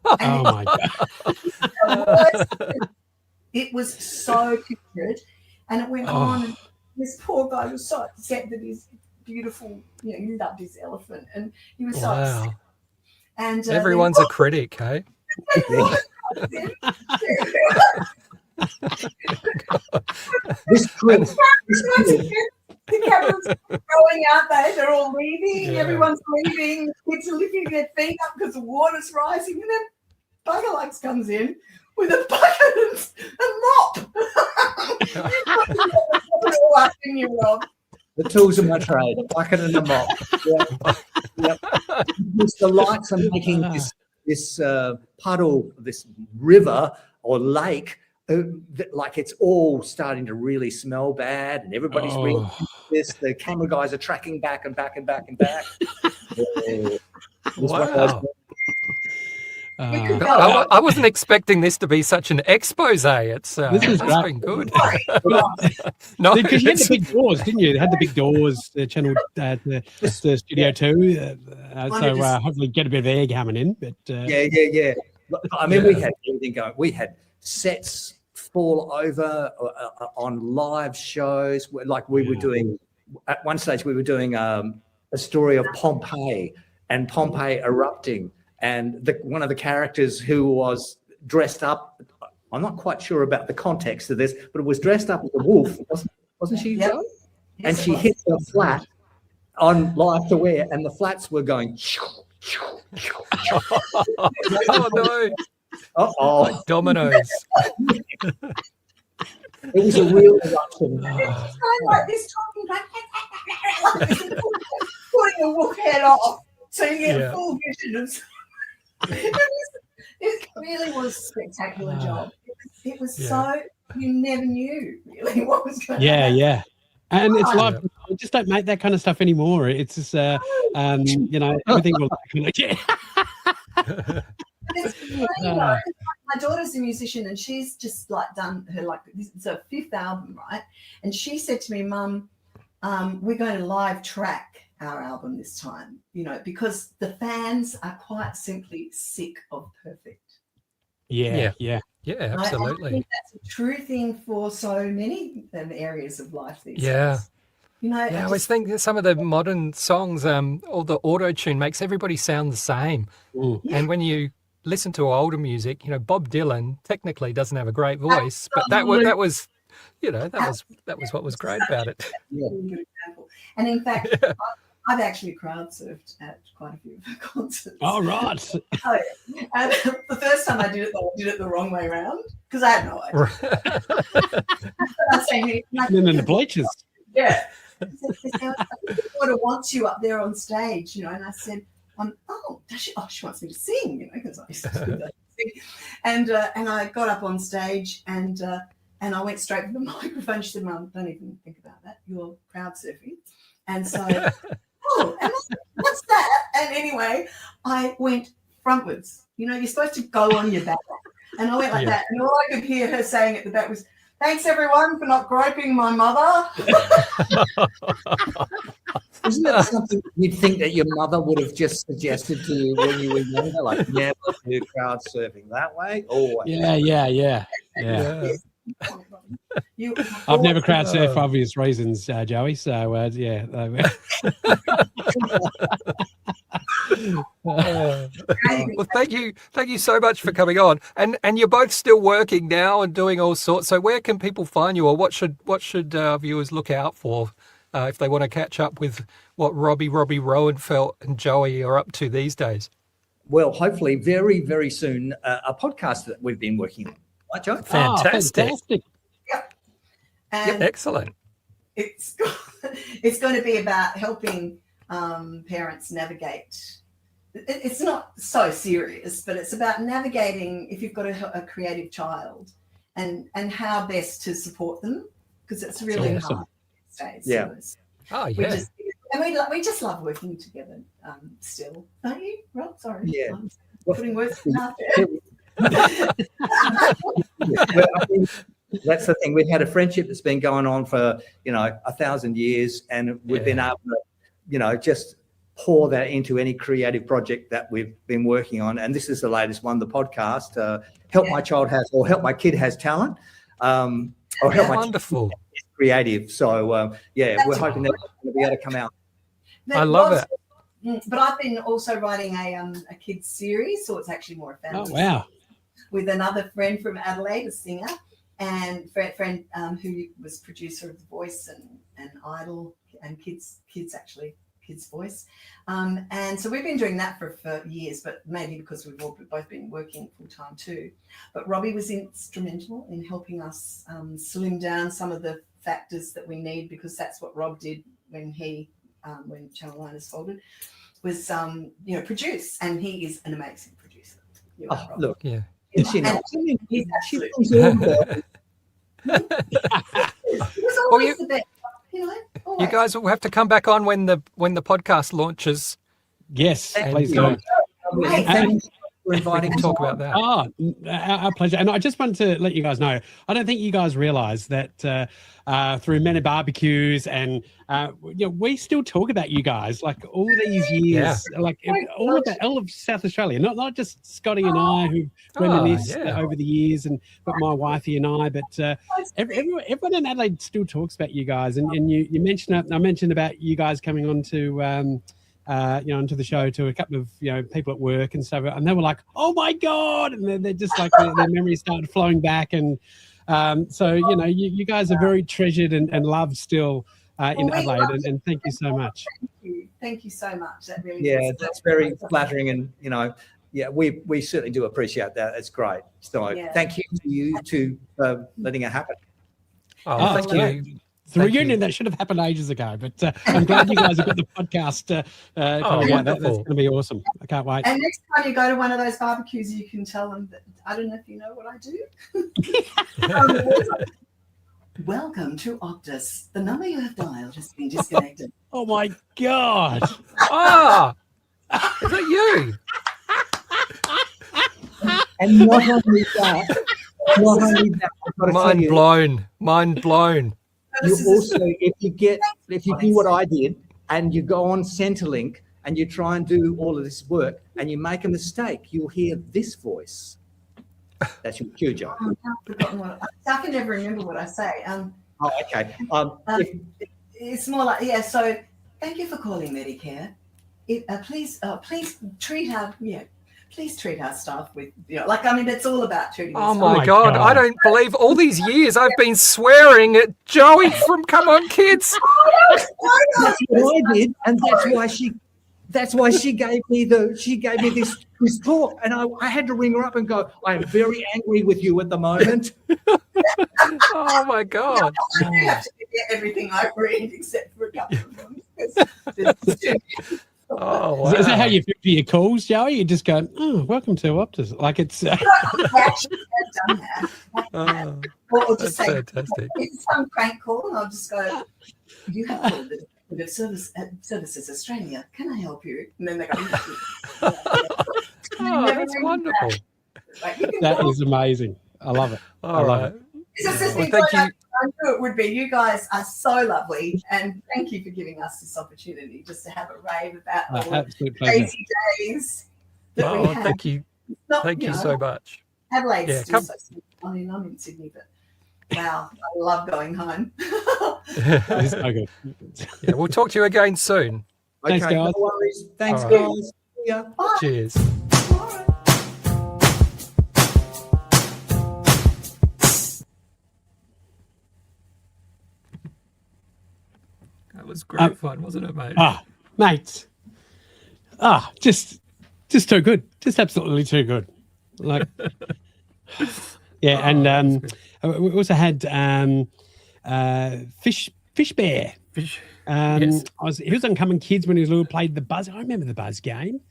Speaker 1: my God.
Speaker 6: It was so pictured, and it went on. And this poor guy was so upset that his beautiful, he loved his elephant, and he was so upset. And
Speaker 2: everyone's a critic, hey?
Speaker 6: The cameras going out there, they're all leaving, everyone's leaving, the kids are lifting their feet up because the water's rising, and then Bugger Legs comes in with a bucket and mop.
Speaker 5: The tools of my trade, a bucket and a mop. The lights are making this puddle, this river or lake, like it's all starting to really smell bad, and everybody's reading this. The camera guys are tracking back and back and back and back.
Speaker 2: Wow. I wasn't expecting this to be such an expose. It's been good.
Speaker 1: No, because you had the big doors, didn't you? They had the big doors, the channel, the Studio 2. So hopefully get a bit of air coming in. But
Speaker 5: yeah. I mean, we had everything going. We had sets fall over on live shows. Like we were doing, at one stage we were doing a story of Pompeii and Pompeii erupting. And one of the characters who was dressed up, I'm not quite sure about the context of this, but it was dressed up as a wolf, wasn't she, Joe? And she hit the flat on live to wear, and the flats were going.
Speaker 2: Oh no!
Speaker 5: Like
Speaker 2: dominoes.
Speaker 5: It was a real eruption.
Speaker 6: Like this, talking like putting a wolf head off, so you get a full vision of. It really was a spectacular job. It was so you never knew really what was going on.
Speaker 1: Yeah. And it's like we just don't make that kind of stuff anymore. It's just everything will
Speaker 6: My daughter's a musician, and she's just like done her it's her 5th album, right? And she said to me, Mum, we're going to live track our album this time, because the fans are quite simply sick of perfect.
Speaker 2: Yeah, absolutely.
Speaker 6: I think that's a true thing for so many areas of life these days.
Speaker 2: I always think that some of the modern songs, all the auto-tune makes everybody sound the same. And when you listen to older music, Bob Dylan technically doesn't have a great voice, but that was what was great about it.
Speaker 6: And in fact, I've actually crowd surfed at quite a few of her concerts.
Speaker 1: Oh, right.
Speaker 6: And the first time I did it the wrong way around because I had no idea. I was saying,
Speaker 1: in the bleachers.
Speaker 6: Yeah. The daughter wants you up there on stage, and I said, does she? Oh, she wants me to sing, because I used to do that. And I got up on stage and I went straight to the microphone. She said, Mum, don't even think about that. You're crowd surfing. And so, what's that? And anyway, I went frontwards. You're supposed to go on your back. And I went like that. And all I could hear her saying at the back was, thanks, everyone, for not groping my mother.
Speaker 5: Isn't that something you'd think that your mother would have just suggested to you when you were younger? Like, never do crowd surfing that way? Always.
Speaker 1: Yeah. I've never crowd surfed for obvious reasons, Joey. So
Speaker 2: well, thank you so much for coming on. And you're both still working now and doing all sorts. So where can people find you, or what should viewers look out for if they want to catch up with what Robbie Roenfeldt and Joey are up to these days?
Speaker 5: Well, hopefully very, very soon, a podcast that we've been working on. Right, Joe?
Speaker 2: Fantastic.
Speaker 6: Yep. And
Speaker 2: excellent.
Speaker 6: It's going to be about helping parents navigate. It's not so serious, but it's about navigating if you've got a creative child and how best to support them, because it's really hard. days.
Speaker 5: Yeah.
Speaker 6: So it's-
Speaker 2: Oh,
Speaker 6: we
Speaker 2: yeah.
Speaker 6: just we just love working together still, don't you, Rob? Sorry,
Speaker 5: Yeah.
Speaker 6: I'm putting words in out there.
Speaker 5: Well, I think that's the thing. We've had a friendship that's been going on for 1,000 years, and we've been able to, just pour that into any creative project that we've been working on. And this is the latest one, the podcast. Help my child has, or help my kid has talent, or help my
Speaker 2: Wonderful.
Speaker 5: child is creative. So we're hoping that it's going to be able to come out.
Speaker 2: I love it.
Speaker 6: But I've been also writing a kids series, so it's actually more a family.
Speaker 1: Oh, wow.
Speaker 6: With another friend from Adelaide, a singer, and friend who was producer of The Voice and Idol and Kids Voice. And so we've been doing that for years, but maybe because we've both been working full time too. But Robbie was instrumental in helping us slim down some of the factors that we need, because that's what Rob did when when Channel 9 is folded, was produce, and he is an amazing producer.
Speaker 5: Look,
Speaker 2: yeah.
Speaker 5: She knows.
Speaker 6: He's
Speaker 5: She
Speaker 6: absolutely.
Speaker 5: knows all about it.
Speaker 6: It was always the best,
Speaker 2: You
Speaker 6: always.
Speaker 2: guys will have to come back on when the podcast launches.
Speaker 1: Yes,
Speaker 5: Thank
Speaker 1: please
Speaker 5: you.
Speaker 1: do.
Speaker 6: Great,
Speaker 5: Thank you for
Speaker 2: We
Speaker 5: inviting
Speaker 2: can
Speaker 5: us
Speaker 2: talk
Speaker 5: on.
Speaker 2: about that.
Speaker 1: Oh, our pleasure. And I just wanted to let you guys know, I don't think you guys realise that through many barbecues and we still talk about you guys like all these years, like all of South Australia, not just Scotty and I who've reminisced over the years, and but my wifey and I, but everyone in Adelaide still talks about you guys. And you mentioned it. I mentioned about you guys coming on to onto the show to a couple of people at work and stuff, and they were like, "Oh my god!" and they're just like their memories started flowing back, and so you guys are very treasured and loved still in Adelaide, and thank you so much.
Speaker 6: Thank you so much. That really
Speaker 5: That's very flattering, and we certainly do appreciate that. It's great. So thank you to you for letting it happen.
Speaker 2: Oh, thank you.
Speaker 1: It's a reunion that should have happened ages ago, but I'm glad you guys have got the podcast coming out. That's going to be awesome. I can't wait.
Speaker 6: And next time you go to one of those barbecues, you can tell them that I don't know if you know what I do. Welcome to Optus. The number you have dialed has been disconnected.
Speaker 1: Oh my god!
Speaker 2: Is that you?
Speaker 5: And not only that, I've got to tell you,
Speaker 2: Mind blown.
Speaker 5: You also, if you do what I did and you go on Centrelink and you try and do all of this work and you make a mistake, you'll hear this voice. That's your cue, Joe.
Speaker 6: I can never remember what I say.
Speaker 5: Okay.
Speaker 6: It's more like, so thank you for calling Medicare. Please treat our staff with, it's all about treating
Speaker 2: Oh
Speaker 6: the
Speaker 2: my
Speaker 6: staff.
Speaker 2: God. I don't believe all these years I've been swearing at Joey from Come On Kids.
Speaker 5: That's what I did, and that's why she gave me this talk, and I had to ring her up and go, I am very angry with you at the moment.
Speaker 2: Oh my God.
Speaker 6: I have to get everything I read except for a couple of them.
Speaker 2: Oh, wow.
Speaker 1: Is that how you feel your calls, Joey? You just go, "Oh, welcome to Optus." Like it's.
Speaker 6: I actually have done that. Or just say,
Speaker 2: fantastic.
Speaker 6: It's some crank call, and I'll just go, "You have called the Services Australia. Can I help you?" And then they go,
Speaker 2: that's wonderful.
Speaker 1: That is amazing. I love it. I love it.
Speaker 6: Thank you. I knew it would be. You guys are so lovely, and thank you for giving us this opportunity just to have a rave about all the crazy days that we have.
Speaker 2: Thank you. Thank you so much.
Speaker 6: Adelaide's still so sweet. I mean, I'm in Sydney, but wow, I love going home.
Speaker 1: It's so good.
Speaker 2: Yeah, we'll talk to you again soon.
Speaker 1: Thanks,
Speaker 5: Okay,
Speaker 1: guys.
Speaker 5: no worries. Thanks,
Speaker 2: All right.
Speaker 5: guys. See ya.
Speaker 6: Bye.
Speaker 2: Cheers. That was great fun, wasn't it, mate?
Speaker 1: Mate. Just too good. Just absolutely too good. Like, yeah, and we also had Fish Bear.
Speaker 2: Yes.
Speaker 1: He was on Come On Kids when he was little. Played the Buzz. I remember the Buzz game.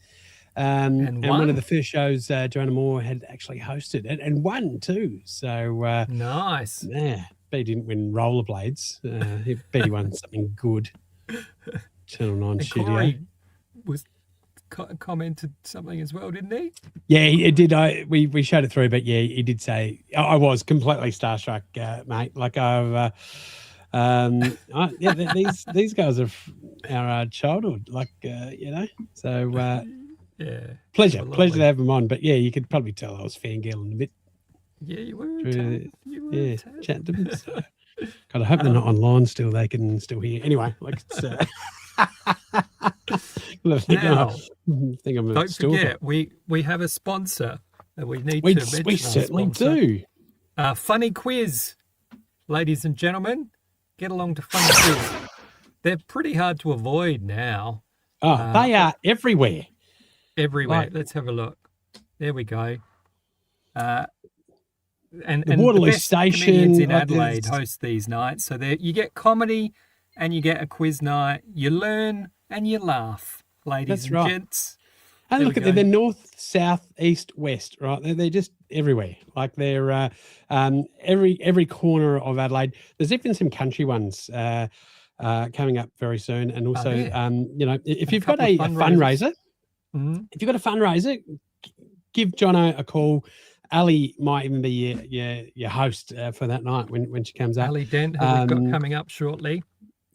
Speaker 1: And one of the first shows Joanna Moore had actually hosted and won too. So
Speaker 2: nice.
Speaker 1: Yeah, B didn't win rollerblades. B won something good. Channel 9
Speaker 2: And
Speaker 1: studio.
Speaker 2: Corey was commented something as well, didn't he?
Speaker 1: Yeah, he did. We showed it through, but yeah, he did say I was completely starstruck, mate. Like these guys are our childhood, like So
Speaker 2: yeah,
Speaker 1: pleasure to have them on. But yeah, you could probably tell I was fangirling a bit.
Speaker 2: Yeah, you were.
Speaker 1: Chat to them. So. God, I hope they're not online still. They can still hear. Anyway, like it's.
Speaker 2: Now,
Speaker 1: don't
Speaker 2: forget, we have a sponsor that we need to mention.
Speaker 1: We certainly do.
Speaker 2: Funny quiz, ladies and gentlemen. Get along to Funny Quiz. They're pretty hard to avoid now.
Speaker 1: Oh, they are everywhere.
Speaker 2: Everywhere. Right. Let's have a look. There we go. And
Speaker 1: the Waterloo
Speaker 2: the best
Speaker 1: Station
Speaker 2: comedians in Adelaide host these nights. So there you get comedy and you get a quiz night. You learn and you laugh, ladies and gents.
Speaker 1: And look at them. They're north, south, east, west, right? They're just everywhere. Like they're every corner of Adelaide. There's even some country ones coming up very soon. And also, if you've got a fundraiser, if you've got a fundraiser, give Jono a call. Ali might even be your host for that night when she comes up.
Speaker 2: Ali Dent, who we've got coming up shortly.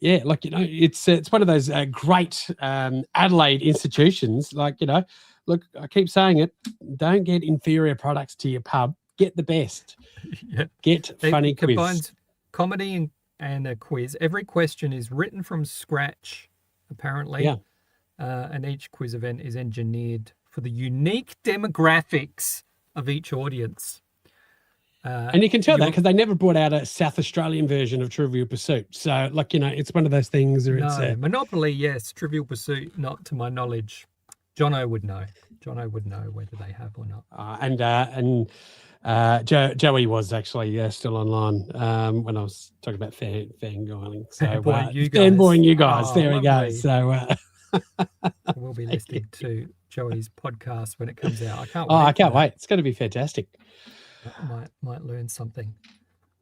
Speaker 1: Yeah, like it's one of those great Adelaide institutions. Like look, I keep saying it. Don't get inferior products to your pub. Get the best.
Speaker 2: Yeah.
Speaker 1: Get funny quiz.
Speaker 2: Combines comedy and a quiz. Every question is written from scratch, apparently.
Speaker 1: Yeah.
Speaker 2: And each quiz event is engineered for the unique demographics of each audience.
Speaker 1: And you can tell that because they never brought out a South Australian version of Trivial Pursuit. So, like, it's one of those things where it's...
Speaker 2: Monopoly, yes. Trivial Pursuit, not to my knowledge. Jono would know. Jono would know whether they have or not.
Speaker 1: Joey was actually still online when I was talking about fangirling. So,
Speaker 2: fanboying
Speaker 1: you guys. There we go. So...
Speaker 2: we'll be listening to Joey's podcast when it comes out. I can't
Speaker 1: wait.
Speaker 2: I
Speaker 1: can't wait. It's going to be fantastic.
Speaker 2: Might learn something.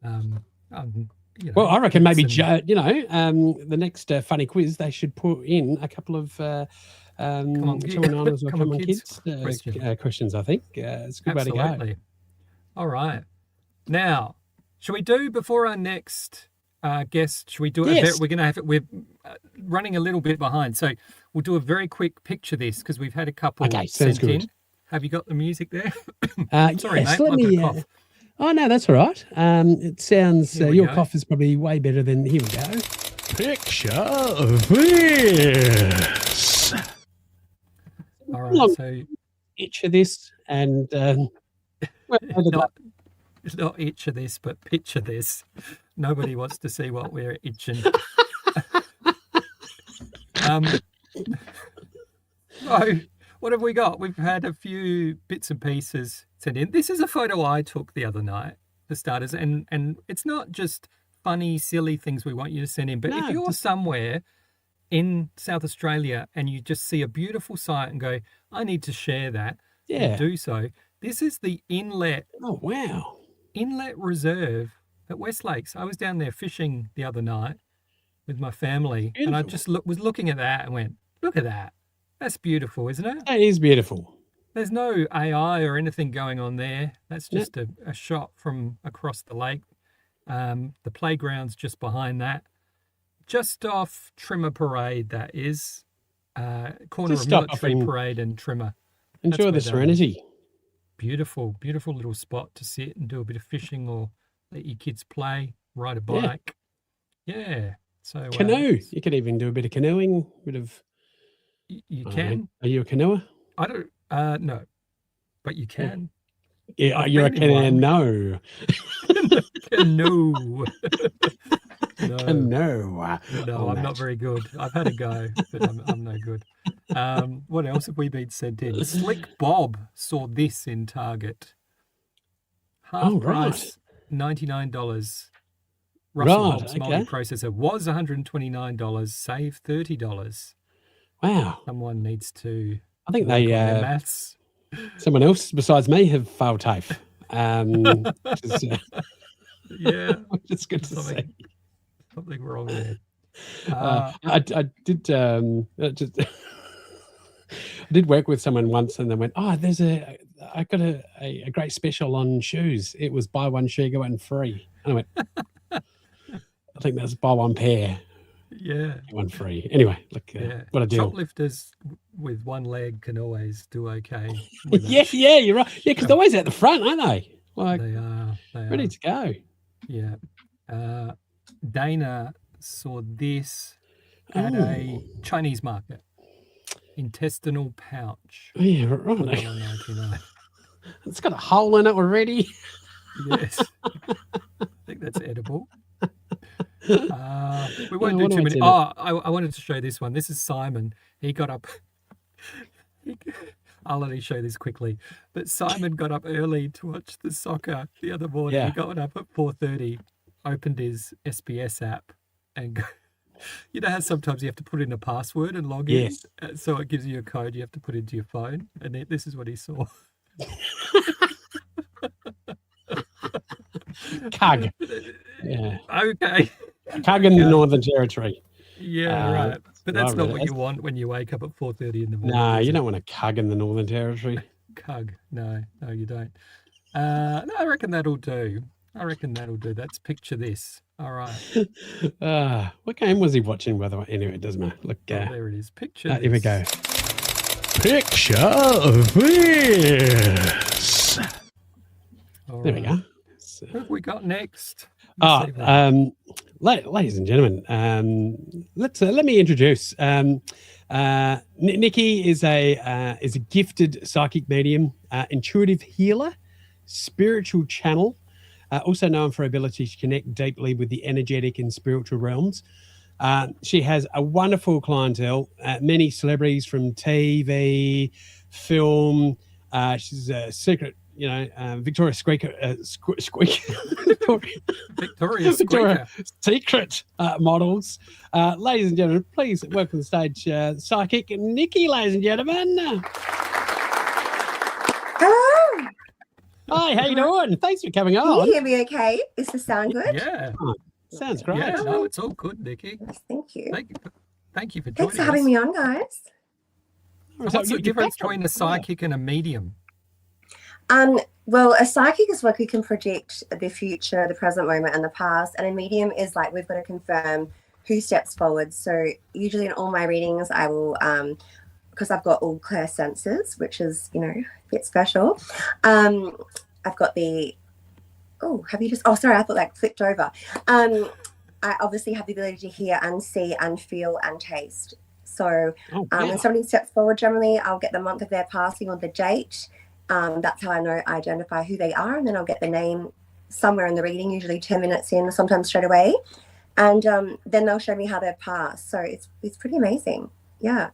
Speaker 1: Well, I reckon maybe the next funny quiz they should put in a couple of Come on Kids questions. I think it's a good way to go.
Speaker 2: All right. Now, shall we do before our next guest? Should we do it?
Speaker 1: Yes.
Speaker 2: We're going to have it. We're running a little bit behind, so we'll do a very quick picture this because we've had a couple sent in. Have you got the music there? Sorry,
Speaker 1: yes,
Speaker 2: mate.
Speaker 1: Let me. Oh no, that's all right. It sounds your cough is probably way better than. Here we go. Picture this.
Speaker 2: All right. So
Speaker 1: picture this, and
Speaker 2: not itch of this, but picture this. Nobody wants to see what we're itching. So, what have we got? We've had a few bits and pieces sent in. This is a photo I took the other night, for starters, and it's not just funny, silly things we want you to send in, but if you're somewhere in South Australia and you just see a beautiful sight and go, I need to share that, and do so. This is the inlet.
Speaker 1: Oh, wow.
Speaker 2: Inlet Reserve at West Lakes. I was down there fishing the other night with my family, and I just was looking at that and went, look at that. That's beautiful, isn't it?
Speaker 1: That is beautiful.
Speaker 2: There's no AI or anything going on there. That's just a shot from across the lake. The playground's just behind that. Just off Trimmer Parade, that is. Corner of Military Parade and Trimmer.
Speaker 1: Enjoy the serenity.
Speaker 2: Beautiful, beautiful little spot to sit and do a bit of fishing or let your kids play, ride a bike. Yeah. So
Speaker 1: canoe. You could even do a bit of canoeing, a bit of...
Speaker 2: You can.
Speaker 1: Are you a canoer?
Speaker 2: I don't. No, but you can.
Speaker 1: Yeah, you're a canoe. No.
Speaker 2: Canoe.
Speaker 1: No,
Speaker 2: I'm not very good. I've had a go, but I'm no good. What else have we been sent in? Slick Bob saw this in Target. Half price, $99. Russell Hobbs multiprocessor was $129. Save $30.
Speaker 1: Wow.
Speaker 2: Someone needs to.
Speaker 1: I think
Speaker 2: maths.
Speaker 1: Someone else besides me have failed TAFE.
Speaker 2: Yeah.
Speaker 1: It's good to see.
Speaker 2: Something wrong there.
Speaker 1: I did just I did work with someone once, and they went, "Oh, I got a great special on shoes. It was buy one shoe, get one free." And I went, "I think that's buy one pair,
Speaker 2: Yeah.
Speaker 1: get one free." Anyway, look, what a deal.
Speaker 2: Shoplifters with one leg can always do okay.
Speaker 1: Yeah, you're right. Yeah, because they're always at the front, aren't they? Like
Speaker 2: They are.
Speaker 1: ready to go.
Speaker 2: Yeah. Dana saw this at a Chinese market. Intestinal pouch.
Speaker 1: Oh, yeah, right.
Speaker 2: $1.99.
Speaker 1: It's got a hole in it already.
Speaker 2: Yes. I think that's edible. We won't do too many. I wanted to show this one. This is Simon. He got up. I'll only show this quickly. But Simon got up early to watch the soccer the other morning.
Speaker 1: Yeah.
Speaker 2: He got up at 4:30, opened his SBS app, and you know how sometimes you have to put in a password and log in?
Speaker 1: Yes.
Speaker 2: So it gives you a code you have to put into your phone. And this is what he saw.
Speaker 1: Cug. Yeah.
Speaker 2: Okay.
Speaker 1: Cug in the Northern Territory.
Speaker 2: Yeah, right. But that's not
Speaker 1: really.
Speaker 2: what you want when you wake up at 4:30 in the morning.
Speaker 1: No,
Speaker 2: is
Speaker 1: you
Speaker 2: it?
Speaker 1: don't want a cug in the Northern Territory.
Speaker 2: Cug. No, you don't. No, I reckon that'll do. That's picture this. All right.
Speaker 1: What game was he watching, by the way? Anyway, it doesn't matter. Look,
Speaker 2: There it is. Picture
Speaker 1: here we
Speaker 2: this.
Speaker 1: go. Picture this.
Speaker 2: All
Speaker 1: There we
Speaker 2: right.
Speaker 1: go.
Speaker 2: What have we got next?
Speaker 1: Ladies and gentlemen, let me introduce. Nicci is a gifted psychic medium, intuitive healer, spiritual channel, also known for her ability to connect deeply with the energetic and spiritual realms. She has a wonderful clientele, many celebrities from TV, film. She's a secret, Victoria's Victoria's Secret models. Ladies and gentlemen, please welcome to the stage psychic Nicci, ladies and gentlemen.
Speaker 9: Hello.
Speaker 1: Hi, how you doing? Thanks for coming on.
Speaker 9: Can you hear me okay? Is the sound good?
Speaker 2: Yeah.
Speaker 1: Sounds great.
Speaker 2: Yeah, no, it's all good, Nicci.
Speaker 9: Yes, thank you.
Speaker 2: Thank you for joining
Speaker 9: Thanks for having me on, guys.
Speaker 2: So what's the difference between a psychic and a medium?
Speaker 9: Well, a psychic is like we can predict the future, the present moment, and the past. And a medium is like we've got to confirm who steps forward. So usually in all my readings, I will, because I've got all clear senses, which is, a bit special. I've got the, sorry, I thought that flipped over. I obviously have the ability to hear and see and feel and taste. So when somebody steps forward, generally I'll get the month of their passing or the date. That's how I identify who they are, and then I'll get the name somewhere in the reading, usually 10 minutes in, sometimes straight away. And then they'll show me how they've passed. So it's pretty amazing. Yeah.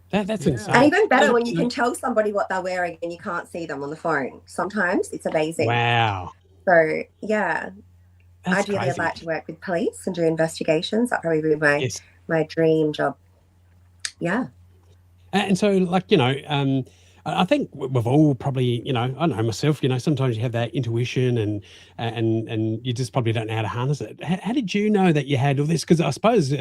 Speaker 1: That's insane.
Speaker 9: And even better when you can tell somebody what they're wearing and you can't see them on the phone. Sometimes it's amazing.
Speaker 1: Wow.
Speaker 9: So yeah.
Speaker 1: That's
Speaker 9: Ideally,
Speaker 1: crazy.
Speaker 9: I'd like to work with police and do investigations. That'd probably be my dream job. Yeah.
Speaker 1: And so, I think we've all probably, I know myself, sometimes you have that intuition and you just probably don't know how to harness it. How did you know that you had all this? Because I suppose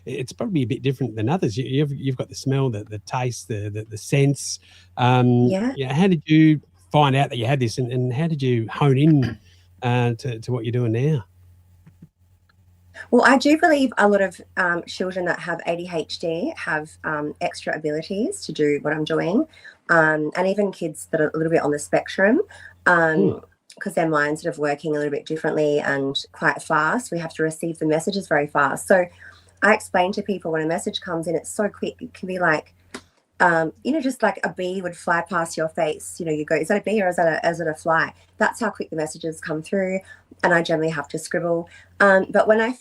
Speaker 1: it's probably a bit different than others. You've got the smell, the taste, the sense. How did you find out that you had this, and how did you hone in to what you're doing now?
Speaker 9: Well, I do believe a lot of children that have ADHD have extra abilities to do what I'm doing. And even kids that are a little bit on the spectrum, because their minds sort of working a little bit differently and quite fast. We have to receive the messages very fast. So I explain to people when a message comes in, it's so quick. It can be like, just like a bee would fly past your face. You go, is that a bee or is it a fly? That's how quick the messages come through. And I generally have to scribble. But when I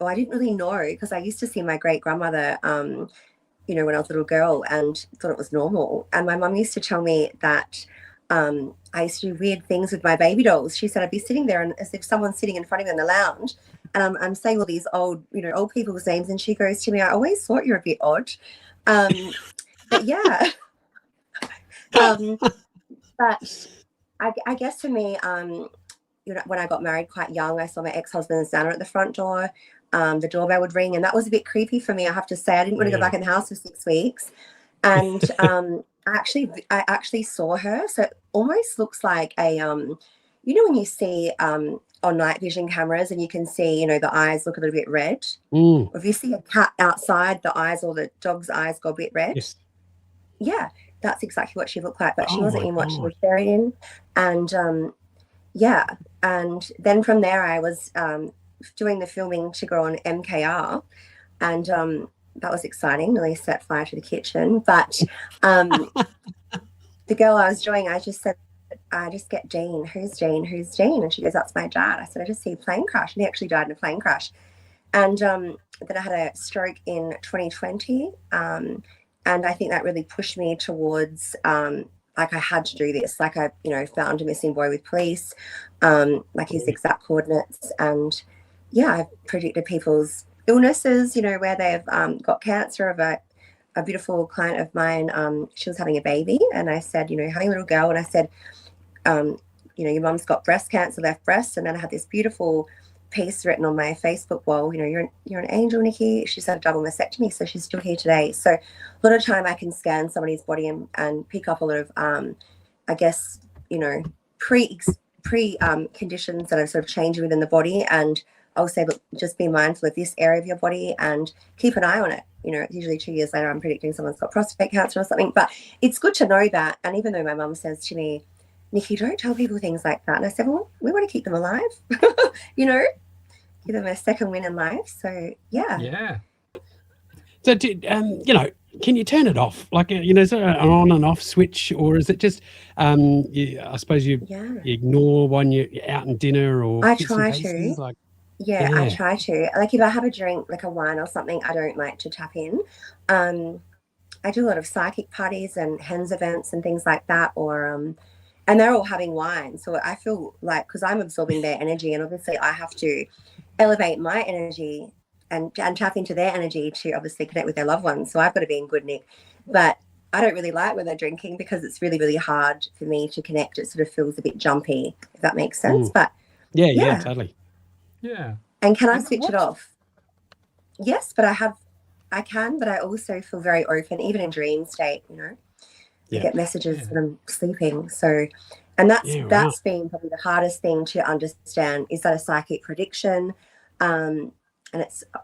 Speaker 9: I didn't really know, because I used to see my great grandmother, when I was a little girl, and thought it was normal. And my mum used to tell me that I used to do weird things with my baby dolls. She said I'd be sitting there and as if someone's sitting in front of me in the lounge, and I'm saying all these old people's names, and she goes to me, I always thought you're a bit odd. But yeah. But I guess for me, when I got married quite young, I saw my ex-husband's Nana at the front door. The doorbell would ring, and that was a bit creepy for me, I have to say. I didn't want to go back in the house for 6 weeks. And I actually saw her. So it almost looks like a, you know, when you see on night vision cameras and you can see, you know, the eyes look a little bit red. Or if you see a cat outside, the eyes or the dog's eyes go a bit red.
Speaker 1: Yes.
Speaker 9: Yeah, that's exactly what she looked like, but she wasn't in what she was buried in. And and then from there I was doing the filming to go on MKR, and that was exciting. Really set fire to the kitchen. But the girl I was doing, I just said, I just get Dean. Who's Dean? Who's Dean? And she goes, that's my dad. I said, I just see a plane crash. And he actually died in a plane crash. And then I had a stroke in 2020. And I think that really pushed me towards, like, I had to do this. Like, I, you know, found a missing boy with police, like his exact coordinates. And yeah, I predicted people's illnesses, you know, where they've got cancer. Of a beautiful client of mine, she was having a baby, and I said, you know, having a little girl, and I said, you know, your mum's got breast cancer, left breast. And then I had this beautiful piece written on my Facebook wall, you know, you're an angel, Nicci. She's had a double mastectomy, so she's still here today. So a lot of time I can scan somebody's body and pick up a lot of, I guess, you know, pre conditions that are sort of changing within the body. And I'll say, look, just be mindful of this area of your body and keep an eye on it. You know, usually 2 years later, I'm predicting someone's got prostate cancer or something. But it's good to know that. And even though my mum says to me, Nicci, don't tell people things like that. And I said, well, we want to keep them alive, you know, give them a second win in life. So, yeah.
Speaker 2: Yeah.
Speaker 1: So, you know, can you turn it off? Like, you know, is there an on and off switch, or is it just, I suppose you ignore when you're out in dinner or
Speaker 9: I try to.
Speaker 1: Like,
Speaker 9: yeah, I try to. Like, if I have a drink, like a wine or something, I don't like to tap in. I do a lot of psychic parties and hens events and things like that, or and they're all having wine. So I feel like, because I'm absorbing their energy, and obviously I have to elevate my energy and tap into their energy to obviously connect with their loved ones. So I've got to be in good nick. But I don't really like when they're drinking, because it's really, really hard for me to connect. It sort of feels a bit jumpy, if that makes sense. But
Speaker 1: yeah, totally.
Speaker 2: Yeah.
Speaker 9: And can I switch it off? Yes, but I can, but I also feel very open, even in dream state, you know. You get messages when I'm sleeping. So, and that's been probably the hardest thing to understand. Is that a psychic prediction? And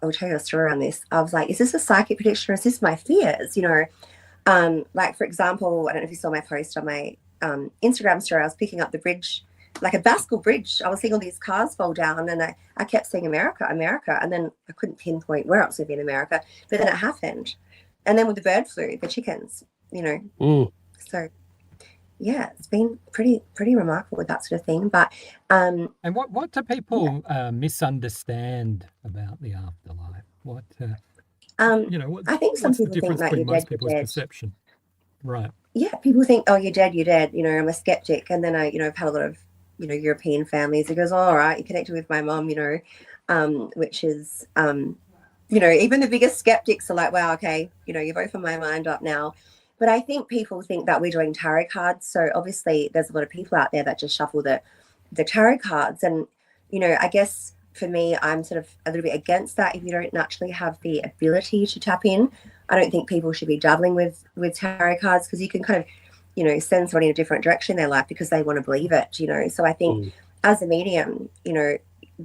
Speaker 9: I'll tell you a story on this. I was like, is this a psychic prediction, or is this my fears? You know, like, for example, I don't know if you saw my post on my Instagram story. I was picking up the bridge, like a Basque bridge. I was seeing all these cars fall down, and I kept saying America, America. And then I couldn't pinpoint where else would be in America. But then it happened. And then with the bird flu, the chickens, you know. So yeah, it's been pretty remarkable with that sort of thing. But
Speaker 2: and what do people misunderstand about the afterlife? What you know,
Speaker 9: I think some people think that you're
Speaker 2: most
Speaker 9: dead,
Speaker 2: people's
Speaker 9: you're dead.
Speaker 2: perception, right?
Speaker 9: Yeah, people think, oh, you're dead. You know, I'm a skeptic. And then I've had a lot of, you know, European families. It goes, oh, all right, you connected with my mom, you know, which is you know, even the biggest skeptics are like, wow, okay, you know, you've opened my mind up now. But I think people think that we're doing tarot cards. So obviously there's a lot of people out there that just shuffle the tarot cards. And, you know, I guess for me, I'm sort of a little bit against that. If you don't naturally have the ability to tap in, I don't think people should be dabbling with tarot cards, because you can kind of, you know, send somebody in a different direction in their life because they want to believe it, you know. So I think as a medium, you know,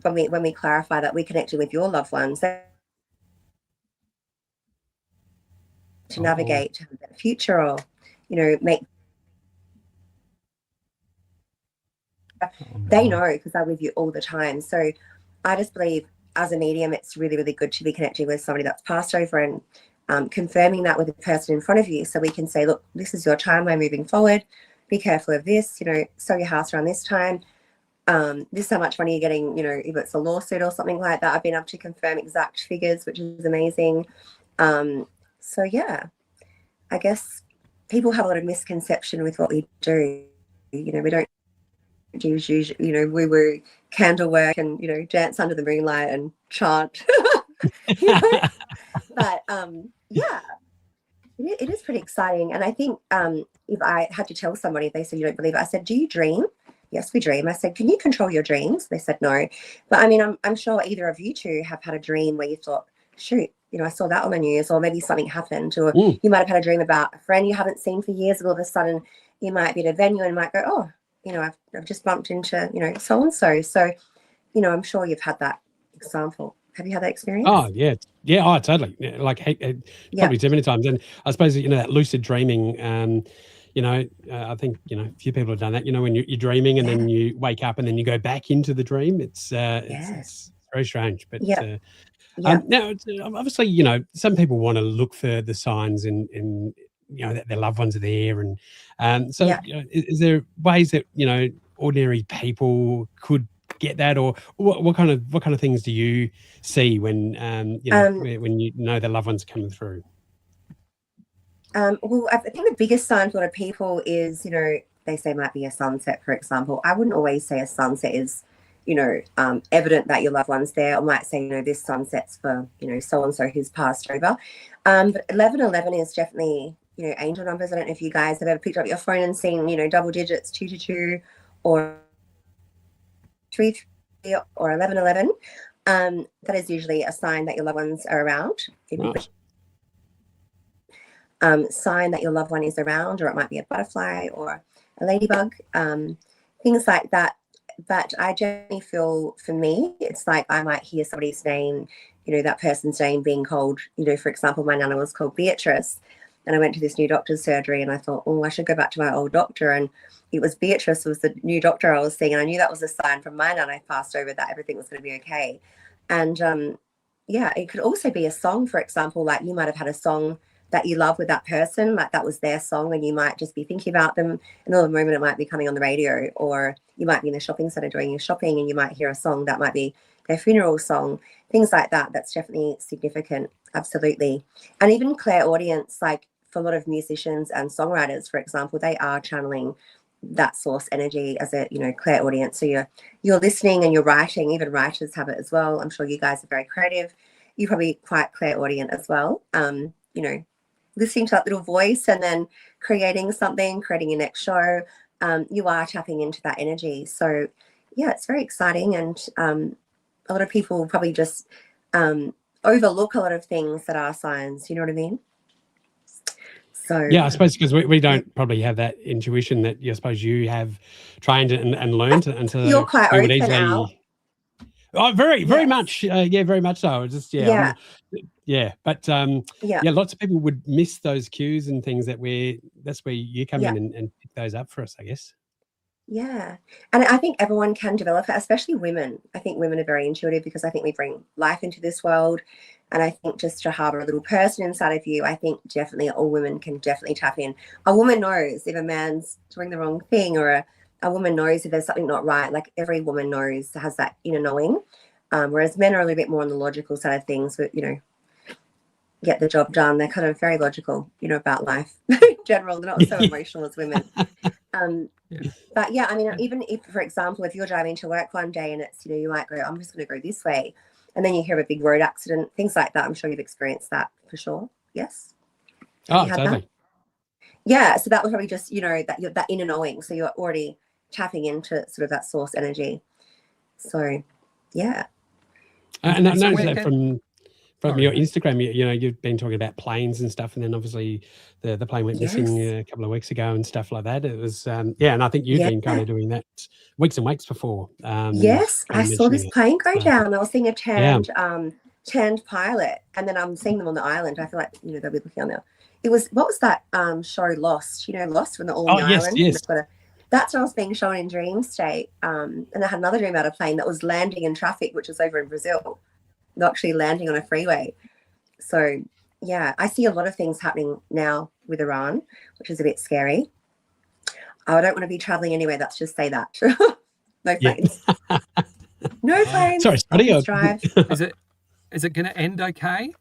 Speaker 9: when we clarify that we connected with your loved ones, to navigate to the future, or, you know, make they know, because they're with you all the time. So I just believe as a medium, it's really, really good to be connecting with somebody that's passed over, and confirming that with the person in front of you, so we can say, look, this is your timeline moving forward. Be careful of this, you know, sell your house around this time. This is how much money you're getting, you know, if it's a lawsuit or something like that. I've been able to confirm exact figures, which is amazing. So yeah, I guess people have a lot of misconception with what we do. You know, we don't do usually, you know, we were candle work and, you know, dance under the moonlight and chant. You know? But yeah, it is pretty exciting. And I think if I had to tell somebody, if they said you don't believe it, I said, do you dream? yes, we dream. I said, can you control your dreams? They said no. But I mean, I'm sure either of you two have had a dream where you thought, shoot, I saw that on the news, or maybe something happened, or you might have had a dream about a friend you haven't seen for years, and all of a sudden you might be at a venue and might go, oh, I've just bumped into, so-and-so. So, I'm sure you've had that example. Have you had that experience?
Speaker 1: Oh, yeah. Yeah, totally. Yeah, like probably too many times. And I suppose, that lucid dreaming, I think, a few people have done that, when you're dreaming and then you wake up and then you go back into the dream. It's very strange. But now, obviously, some people want to look for the signs in that their loved ones are there. And so is there ways that, ordinary people could get that, or what kind of things do you see when when their loved ones are coming through?
Speaker 9: Well, I think the biggest sign for a lot of people is, they say might be a sunset, for example. I wouldn't always say a sunset is, evident that your loved one's there. I might say, this sunset's for, so-and-so who's passed over. But 1111 is definitely, angel numbers. I don't know if you guys have ever picked up your phone and seen, double digits, 222 or 33 or 1111. That is usually a sign that your loved ones are around. Sign that your loved one is around, or it might be a butterfly or a ladybug, things like that. But I generally feel, for me, it's like I might hear somebody's name, that person's name being called, for example, my nana was called Beatrice, and I went to this new doctor's surgery and I thought, oh, I should go back to my old doctor, and it was Beatrice was the new doctor I was seeing, and I knew that was a sign from my nana I passed over that everything was going to be okay. And it could also be a song, for example, like you might have had a song that you love with that person, like that was their song, and you might just be thinking about them, and all the moment it might be coming on the radio, or you might be in the shopping centre doing your shopping and you might hear a song that might be their funeral song, things like that. That's definitely significant, absolutely. And even clairaudience, like for a lot of musicians and songwriters, for example, they are channeling that source energy as a clairaudience. So you're listening and you're writing. Even writers have it as well. I'm sure you guys are very creative. You're probably quite clairaudient as well. Listening to that little voice and then creating something, creating your next show, you are tapping into that energy. So it's very exciting, and a lot of people probably just overlook a lot of things that are signs, you know what I mean? So
Speaker 1: I suppose because we don't probably have that intuition that I suppose you have trained and learned, and so
Speaker 9: you're quite open now.
Speaker 1: Oh, very much. Very much so. Just but lots of people would miss those cues and things that's where you come in and pick those up for us, I guess.
Speaker 9: Yeah. And I think everyone can develop it, especially women. I think women are very intuitive because I think we bring life into this world. And I think just to harbor a little person inside of you, I think definitely all women can definitely tap in. A woman knows if a man's doing the wrong thing, or a woman knows if there's something not right. Like every woman knows, has that inner knowing. Whereas men are a little bit more on the logical side of things, but, get the job done. They're kind of very logical, about life in general. They're not so emotional as women. But I mean, even if, for example, if you're driving to work one day and it's, you might go, I'm just going to go this way. And then you hear of a big road accident, things like that. I'm sure you've experienced that for sure. Yes.
Speaker 1: Totally.
Speaker 9: Yeah. So that was probably just, that inner knowing. So you're already tapping into sort of that source energy. So, yeah.
Speaker 1: And I noticed that from your Instagram, you've been talking about planes and stuff, and then obviously the plane went missing a couple of weeks ago and stuff like that. It was, and I think you've been kind of doing that weeks and weeks before.
Speaker 9: Yes, I saw this plane go down. I was seeing a turned pilot, and then I'm seeing them on the island. I feel like, they'll be looking on there. It was, what was that show Lost? Lost when they're all on the island?
Speaker 1: Yes.
Speaker 9: That's what I was being shown in dream state. And I had another dream about a plane that was landing in traffic, which was over in Brazil. They're actually landing on a freeway. So, I see a lot of things happening now with Iran, which is a bit scary. I don't want to be traveling anywhere. Let's just say that. No planes. No planes.
Speaker 1: Sorry,
Speaker 9: drive.
Speaker 2: Is it going to end okay?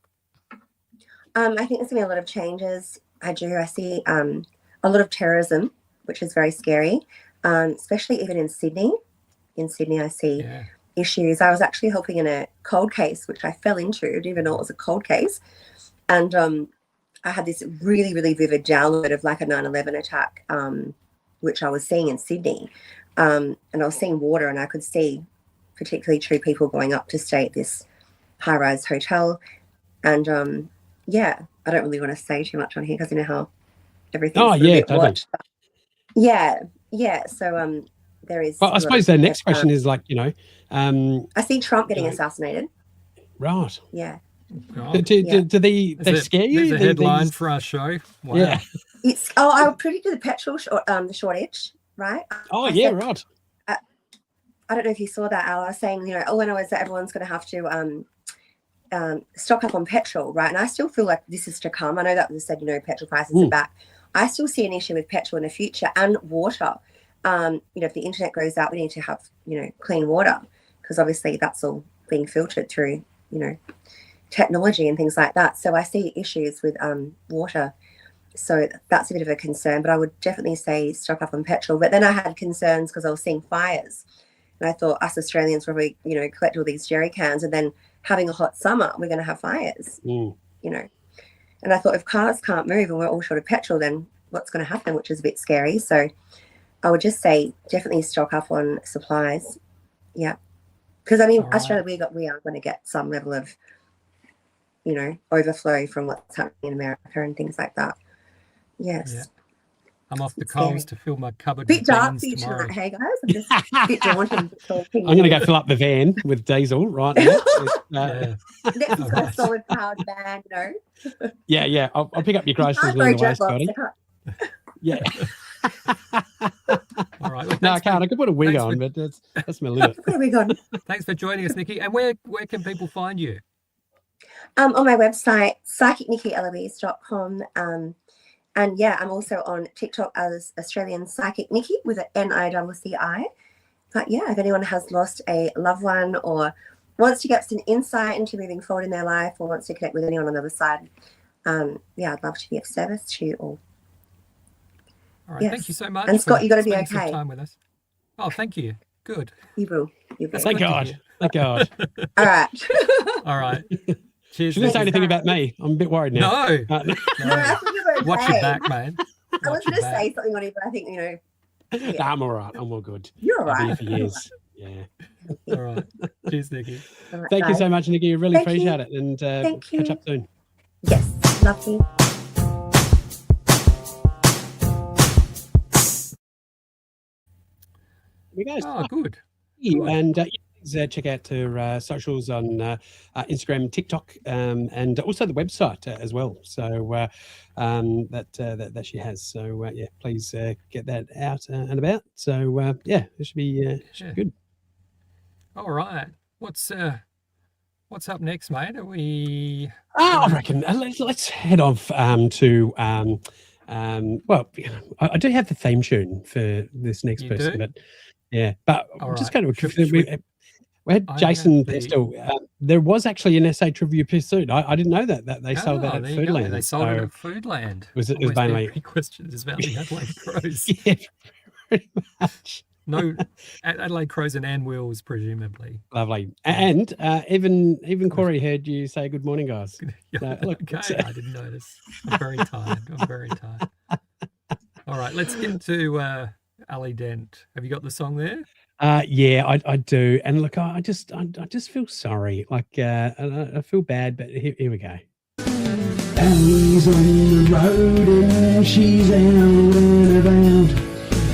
Speaker 9: I think there's going to be a lot of changes. I see a lot of terrorism, which is very scary, especially even in Sydney. In Sydney, I see issues. I was actually helping in a cold case, which I fell into. I didn't even know it was a cold case. And I had this really, really vivid download of like a 9/11 attack, which I was seeing in Sydney. And I was seeing water, and I could see particularly two people going up to stay at this high-rise hotel. And I don't really want to say too much on here because you know how everything's a bit watched. Yeah. So there is.
Speaker 1: Well, I suppose the next question is like,
Speaker 9: I see Trump getting assassinated.
Speaker 1: Right.
Speaker 9: Yeah.
Speaker 1: Do they scare you?
Speaker 2: There's a headline for our show. Wow.
Speaker 1: Yeah.
Speaker 9: I predicted the petrol shortage, right?
Speaker 1: Right.
Speaker 9: I don't know if you saw that, Al. I was saying, everyone's going to have to stock up on petrol, right? And I still feel like this is to come. I know that was said, petrol prices are back. I still see an issue with petrol in the future and water. If the internet goes out, we need to have, clean water, because obviously that's all being filtered through, technology and things like that. So I see issues with water. So that's a bit of a concern, but I would definitely say stock up on petrol. But then I had concerns because I was seeing fires. And I thought us Australians probably, collect all these jerry cans, and then having a hot summer, we're going to have fires, And I thought if cars can't move and we're all short of petrol, then what's going to happen, which is a bit scary. So I would just say definitely stock up on supplies. Yeah. Because, Australia, we are going to get some level of, overflow from what's happening in America and things like that. Yes. Yeah.
Speaker 2: I'm off the coals to fill my cupboard.
Speaker 9: Bit dark for you tonight, hey guys. I'm just a bit daunted.
Speaker 1: I'm going to go fill up the van with diesel right now.
Speaker 9: Next has got a solid powered van,
Speaker 1: Yeah. I'll pick up your groceries along the way, Scotty. Yeah.
Speaker 2: All right. Well,
Speaker 1: no, I can't. I could put a wig on, but that's my limit.
Speaker 9: Put a wig on.
Speaker 2: Thanks for joining us, Nicci. And where can people find you?
Speaker 9: On my website, psychicnicci.com. And I'm also on TikTok as Australian Psychic Nicci with an NICCI. But if anyone has lost a loved one or wants to get some insight into moving forward in their life or wants to connect with anyone on the other side, I'd love to be of service to you all.
Speaker 2: All right, thank you so much.
Speaker 9: And Scott, you got to be okay.
Speaker 2: Some time with us. Oh, thank you. Good.
Speaker 9: You will.
Speaker 1: Thank God. Thank God.
Speaker 9: All right.
Speaker 2: All right. Cheers.
Speaker 1: She didn't say anything about me. I'm a bit worried now.
Speaker 2: No.
Speaker 9: No.
Speaker 2: Watch your back, man.
Speaker 9: I was going to say something on it, but I think,
Speaker 1: Nah, I'm all right. I'm all good.
Speaker 9: You're all right.
Speaker 1: I've been here for years. Yeah.
Speaker 2: All right. Cheers, Nicci.
Speaker 9: Right,
Speaker 1: thank you so much, Nicci. I really appreciate it. And catch up soon.
Speaker 9: Yes. Lovely.
Speaker 1: We go.
Speaker 2: Oh, good.
Speaker 1: And please check out her socials on Instagram, TikTok, and also the website as well. So that she has. So please get that out and about. So it should be good.
Speaker 2: All right. What's up next, mate? Are we?
Speaker 1: I reckon let's head off to. Well, I do have the theme tune for this next person, but. Yeah, but I'm just going to. We had Jason Pestle. There was actually an SA Trivia Pursuit. I didn't know that they sold that at Foodland.
Speaker 2: They sold it at Foodland.
Speaker 1: It was mainly
Speaker 2: questions about the Adelaide Crows.
Speaker 1: Yeah, pretty much.
Speaker 2: No, Adelaide Crows and Ann Wills, presumably.
Speaker 1: Lovely. And even Corey heard you say good morning, guys.
Speaker 2: Okay, I didn't notice. I'm very tired. All right, let's get into Ali Dent. Have you got the song there?
Speaker 1: Yeah, I do. And look, I just feel sorry. Like I feel bad, but here we go. Ali's on the road and she's out and about.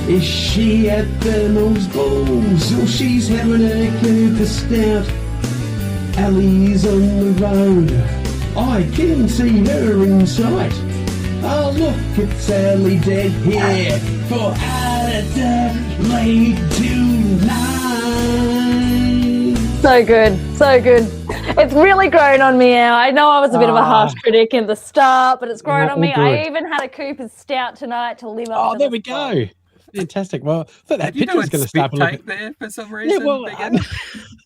Speaker 1: Is she at the most balls or she's having a Cooper Stout? Ali's on the road, I can see her in sight. Oh look, it's Ali Dent here for Adelaide Tonight.
Speaker 10: So good. It's really grown on me now. I know I was a bit of a harsh critic in the start, but it's grown on me.
Speaker 1: Good.
Speaker 10: I even had a Cooper's Stout tonight to live up to
Speaker 1: there we go. Fantastic. Well, I thought that picture was going to start
Speaker 2: a there for some reason.
Speaker 1: Yeah, well,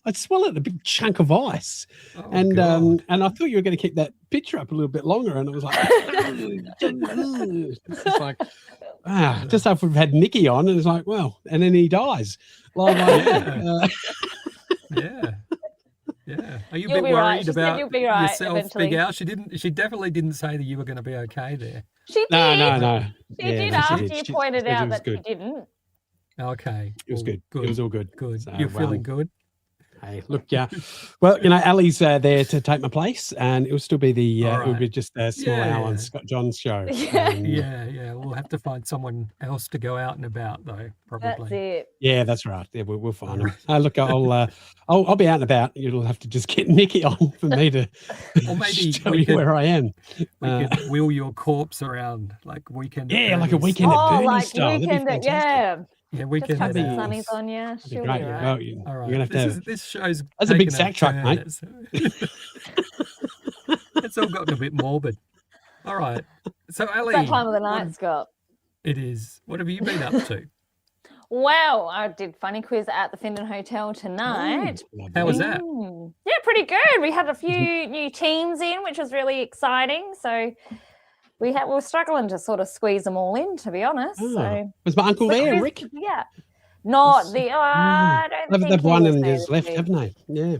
Speaker 1: I swallowed a big chunk of ice, and I thought you were going to keep that picture up a little bit longer, and it was like, it's just like, just after we've had Nicci on, and it's like, well, and then he dies.
Speaker 2: Yeah. Are you a bit worried about yourself, eventually. Big Al? She definitely didn't say that you were going to be okay there.
Speaker 10: She did.
Speaker 1: No.
Speaker 10: She did after you pointed out that she didn't.
Speaker 2: Okay.
Speaker 1: It was good. It was all good.
Speaker 2: Good.
Speaker 1: So,
Speaker 2: You're feeling good?
Speaker 1: Hey, look, yeah. Well, Ali's there to take my place, and it'll still be
Speaker 2: All
Speaker 1: it'll be
Speaker 2: right.
Speaker 1: just a small hour on Scott John's show.
Speaker 2: Yeah. We'll have to find someone else to go out and about, though. Probably.
Speaker 10: That's it.
Speaker 1: Yeah, that's right. Yeah, we'll find him. Look, I'll be out and about. You'll have to just get Nikki on for me to
Speaker 2: Or maybe
Speaker 1: tell you where I am.
Speaker 2: We could wheel your corpse around like weekend.
Speaker 1: Yeah, like a weekend at Bernie's
Speaker 10: like
Speaker 1: style. That'd be
Speaker 10: weekend at,
Speaker 1: fantastic.
Speaker 2: Yeah,
Speaker 10: Just
Speaker 2: weekend
Speaker 10: have
Speaker 2: at
Speaker 10: some
Speaker 2: Bernie's.
Speaker 10: sunnies on you.
Speaker 1: That'd be
Speaker 10: She'll
Speaker 1: great.
Speaker 10: be right.
Speaker 1: Well,
Speaker 2: All
Speaker 1: you're
Speaker 2: right.
Speaker 1: gonna have to have
Speaker 2: This show's
Speaker 1: that's a big
Speaker 2: taken
Speaker 1: sack track,
Speaker 2: turn.
Speaker 1: mate.
Speaker 2: It's all gotten a bit morbid. All right. So, Ali,
Speaker 10: It's that time of the night, Scott.
Speaker 2: it is. What have you been up to?
Speaker 10: Wow, I did funny quiz at the Findon Hotel tonight.
Speaker 2: How was that?
Speaker 10: Yeah, pretty good. We had a few new teams in, which was really exciting. So we were struggling to sort of squeeze them all in, to be honest. So
Speaker 1: was my uncle there, Rick?
Speaker 10: Yeah. Not the I don't think
Speaker 1: They've
Speaker 10: he
Speaker 1: won
Speaker 10: was
Speaker 1: and
Speaker 10: there
Speaker 1: just
Speaker 10: this
Speaker 1: left,
Speaker 10: week.
Speaker 1: haven't they? Yeah.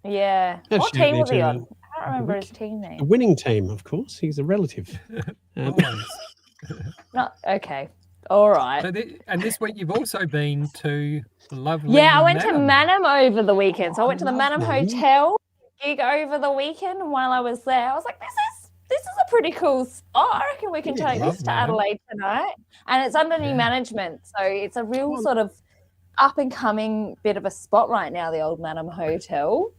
Speaker 10: Yeah.
Speaker 1: They've
Speaker 10: What
Speaker 1: shared
Speaker 10: team was he
Speaker 1: their
Speaker 10: on?
Speaker 1: team.
Speaker 10: I don't remember his team name.
Speaker 1: The winning team, of course. He's a relative.
Speaker 10: Not okay. All right.
Speaker 2: So and this week you've also been to lovely.
Speaker 10: Yeah, I went to
Speaker 2: Mannum.
Speaker 10: Mannum over the weekend. So I went to the Mannum Hotel gig over the weekend, and while I was there, I was like, this is a pretty cool spot. I reckon we can take this to Adelaide Tonight. And it's under new management. So it's a real sort of up and coming bit of a spot right now, the old Mannum Hotel.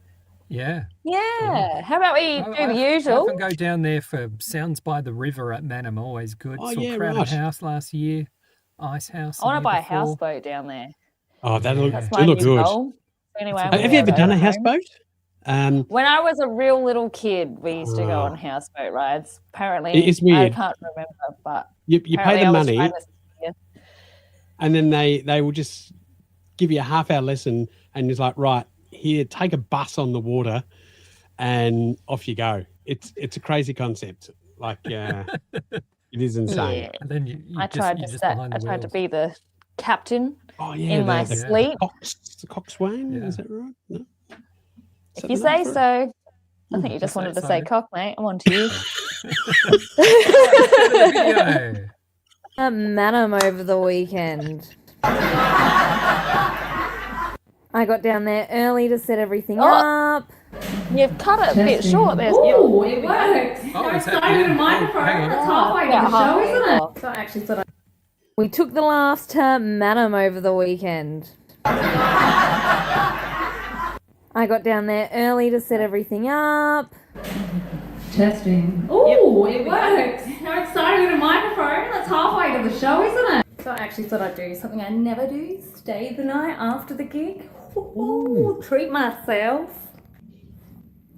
Speaker 2: Yeah.
Speaker 10: Yeah. How about we do the
Speaker 2: I
Speaker 10: usual?
Speaker 2: often go down there for Sounds by the River at Mannum. Always good.
Speaker 1: Oh,
Speaker 2: Saw
Speaker 1: yeah,
Speaker 2: Crowded
Speaker 1: right.
Speaker 2: House last year. Ice House.
Speaker 10: I want to
Speaker 2: the
Speaker 10: buy
Speaker 2: year
Speaker 10: a
Speaker 2: before.
Speaker 10: houseboat down there.
Speaker 1: Oh,
Speaker 10: That's
Speaker 1: they
Speaker 10: my
Speaker 1: look
Speaker 10: new
Speaker 1: good.
Speaker 10: goal. Anyway,
Speaker 1: Have you ever done a houseboat?
Speaker 10: When I was a real little kid, we used to go on houseboat rides. Apparently,
Speaker 1: It's weird.
Speaker 10: I can't remember, but
Speaker 1: You pay
Speaker 10: apparently
Speaker 1: the
Speaker 10: I was
Speaker 1: money,
Speaker 10: famous. Yeah.
Speaker 1: and then they will just give you a half-hour lesson, and it's like, right, here, take a bus on the water, and off you go. It's a crazy concept. Like, it is insane.
Speaker 10: Yeah.
Speaker 2: And then
Speaker 10: I tried to be the captain
Speaker 1: Oh yeah,
Speaker 10: in my sleep.
Speaker 1: Coxswain, is that right? No?
Speaker 10: If you say so. I think you just wanted to say cock, mate. I'm on to you.
Speaker 11: At Mannum over the weekend. I got down there early to set everything up.
Speaker 10: You've cut it a bit short there.
Speaker 11: Ooh, it works.
Speaker 2: Oh,
Speaker 11: I
Speaker 2: is that-
Speaker 11: started
Speaker 2: yeah.
Speaker 11: a microphone.
Speaker 2: Hang on.
Speaker 11: That's halfway to
Speaker 10: Yeah,
Speaker 11: the show,
Speaker 10: halfway
Speaker 11: isn't
Speaker 10: off.
Speaker 11: it? So I actually thought we took the laughs to Mannum over the weekend. I got down there early to set everything up. Testing. Ooh, it works. How exciting with a microphone. That's halfway to the show, isn't it? So I actually thought I'd do something I never do. Stay the night after the gig. Ooh, treat myself.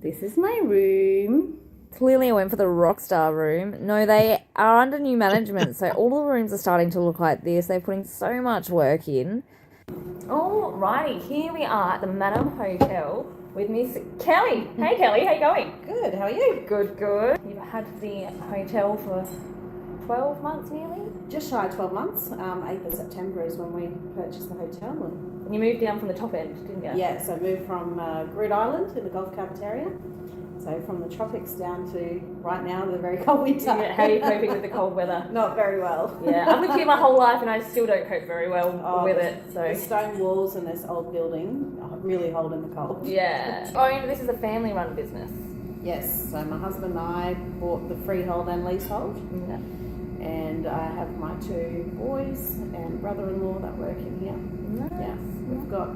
Speaker 11: This is my room. Clearly I went for the rockstar room. No, they are under new management, so all the rooms are starting to look like this. They're putting so much work in. Alrighty, here we are at the Mannum Hotel with Miss Kelly. Hey Kelly, how you going? Good, how are you? Good, good. You've had the hotel for 12 months nearly?
Speaker 12: Just shy of 12 months. 8th of September is when we purchased the hotel.
Speaker 10: And you moved down from the top end, didn't you?
Speaker 12: Yeah, so moved from Groot Island in the Gulf Cafeteria. So from the tropics down to right now the very cold winter.
Speaker 10: Yeah, how are you coping with the cold weather?
Speaker 12: Not very well.
Speaker 10: Yeah, I've lived here my whole life and I still don't cope very well with it. So
Speaker 12: The stone walls and this old building are really holding the cold.
Speaker 10: yeah. Oh, this is a family-run business.
Speaker 12: Yes, so my husband and I bought the freehold and leasehold.
Speaker 10: Yeah.
Speaker 12: And I have my 2 boys and brother-in-law that work in here.
Speaker 10: Nice.
Speaker 12: Yeah, we've got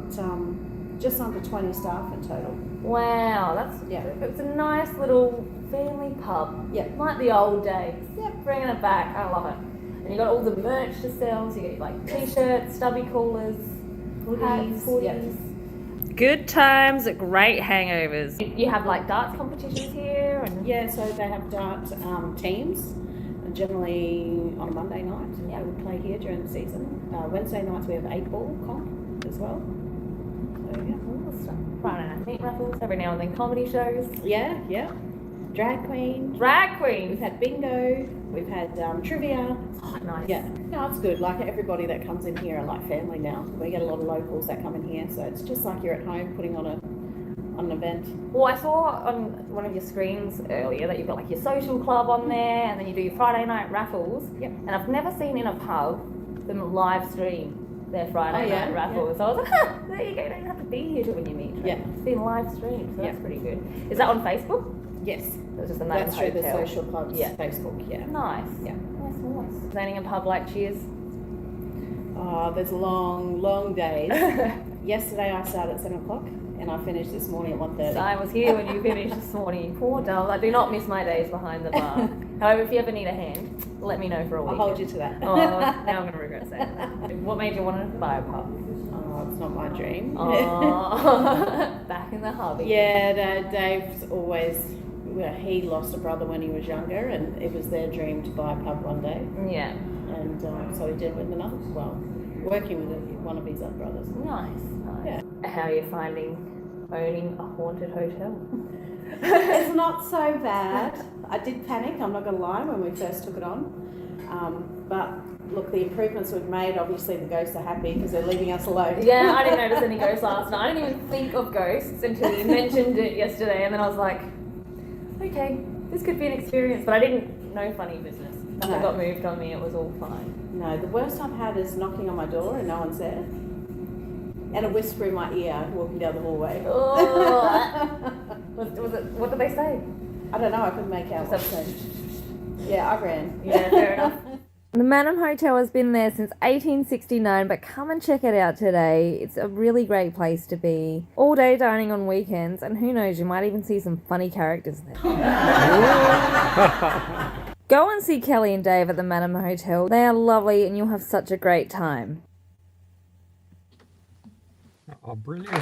Speaker 12: just under 20 staff in total.
Speaker 10: Wow, it's a nice little family pub.
Speaker 12: Yeah.
Speaker 10: Like the old days. Yeah, bringing it back. I love it. And you got all the merch to sell. So you get like t-shirts, stubby coolers, hats, hoodies.
Speaker 11: Good times, great hangovers.
Speaker 10: You have like darts competitions here, and
Speaker 12: Yeah, so they have dart teams. Generally on a Monday night, we play here during the season. Wednesday nights we have 8-ball comp as well. So yeah,
Speaker 10: all the stuff. Friday night meat raffles. Every now and then comedy shows.
Speaker 12: yeah. Drag queen.
Speaker 10: Drag queens.
Speaker 12: We've had bingo. We've had trivia.
Speaker 10: Oh, nice.
Speaker 12: Yeah, no, it's good. Like everybody that comes in here are like family now. We get a lot of locals that come in here, so it's just like you're at home putting on an event.
Speaker 10: Well, I saw on one of your screens earlier that you've got like your social club on there, and then you do your Friday night raffles.
Speaker 12: Yep.
Speaker 10: And I've never seen in a pub them live stream
Speaker 11: their Friday night raffle. So I was like, there you go, you don't have to be here to win your meat.
Speaker 12: Yeah.
Speaker 11: It's been live streamed, so that's pretty good. Is that on Facebook?
Speaker 12: Yes.
Speaker 11: So it's just the Mannum
Speaker 12: That's through the
Speaker 11: Hotel.
Speaker 12: social club's Facebook, yeah.
Speaker 11: Nice.
Speaker 12: Yeah.
Speaker 11: Nice. Planning a pub like Cheers?
Speaker 12: Oh, there's long, long days. Yesterday I started at 7 o'clock and I finished this morning at 1:30.
Speaker 11: So I was here when you finished this morning. Poor doll. I do not miss my days behind the bar. However, if you ever need a hand, let me know for a week.
Speaker 12: I'll hold you to that.
Speaker 11: Oh, now I'm going to regret saying that. What made you want to buy a pub?
Speaker 12: Oh, it's not my dream.
Speaker 11: Oh, back in the hobby.
Speaker 12: Yeah, Dave's always, he lost a brother when he was younger and it was their dream to buy a pub one day.
Speaker 11: Yeah.
Speaker 12: And so he did with another, working with one of his other brothers.
Speaker 11: Nice.
Speaker 12: Yeah.
Speaker 11: How are you finding owning a haunted hotel?
Speaker 12: It's not so bad. I did panic, I'm not going to lie, when we first took it on. But look, the improvements we've made, obviously the ghosts are happy because they're leaving us alone.
Speaker 11: Yeah, I didn't notice any ghosts last night. I didn't even think of ghosts until you mentioned it yesterday, and then I was like, okay, this could be an experience, but I didn't know funny business. Nothing got moved on me, it was all fine.
Speaker 12: No, the worst I've had is knocking on my door and no one's there. And a whisper in my ear walking down the hallway.
Speaker 11: Oh. was it, what did they say?
Speaker 12: I don't know, I couldn't make out what they said. Yeah, I ran.
Speaker 11: Yeah, fair enough.
Speaker 13: The Mannum Hotel has been there since 1869, but come and check it out today. It's a really great place to be. All day dining on weekends, and who knows, you might even see some funny characters there. Go and see Kelly and Dave at the Mannum Hotel. They are lovely and you'll have such a great time.
Speaker 2: Oh, brilliant.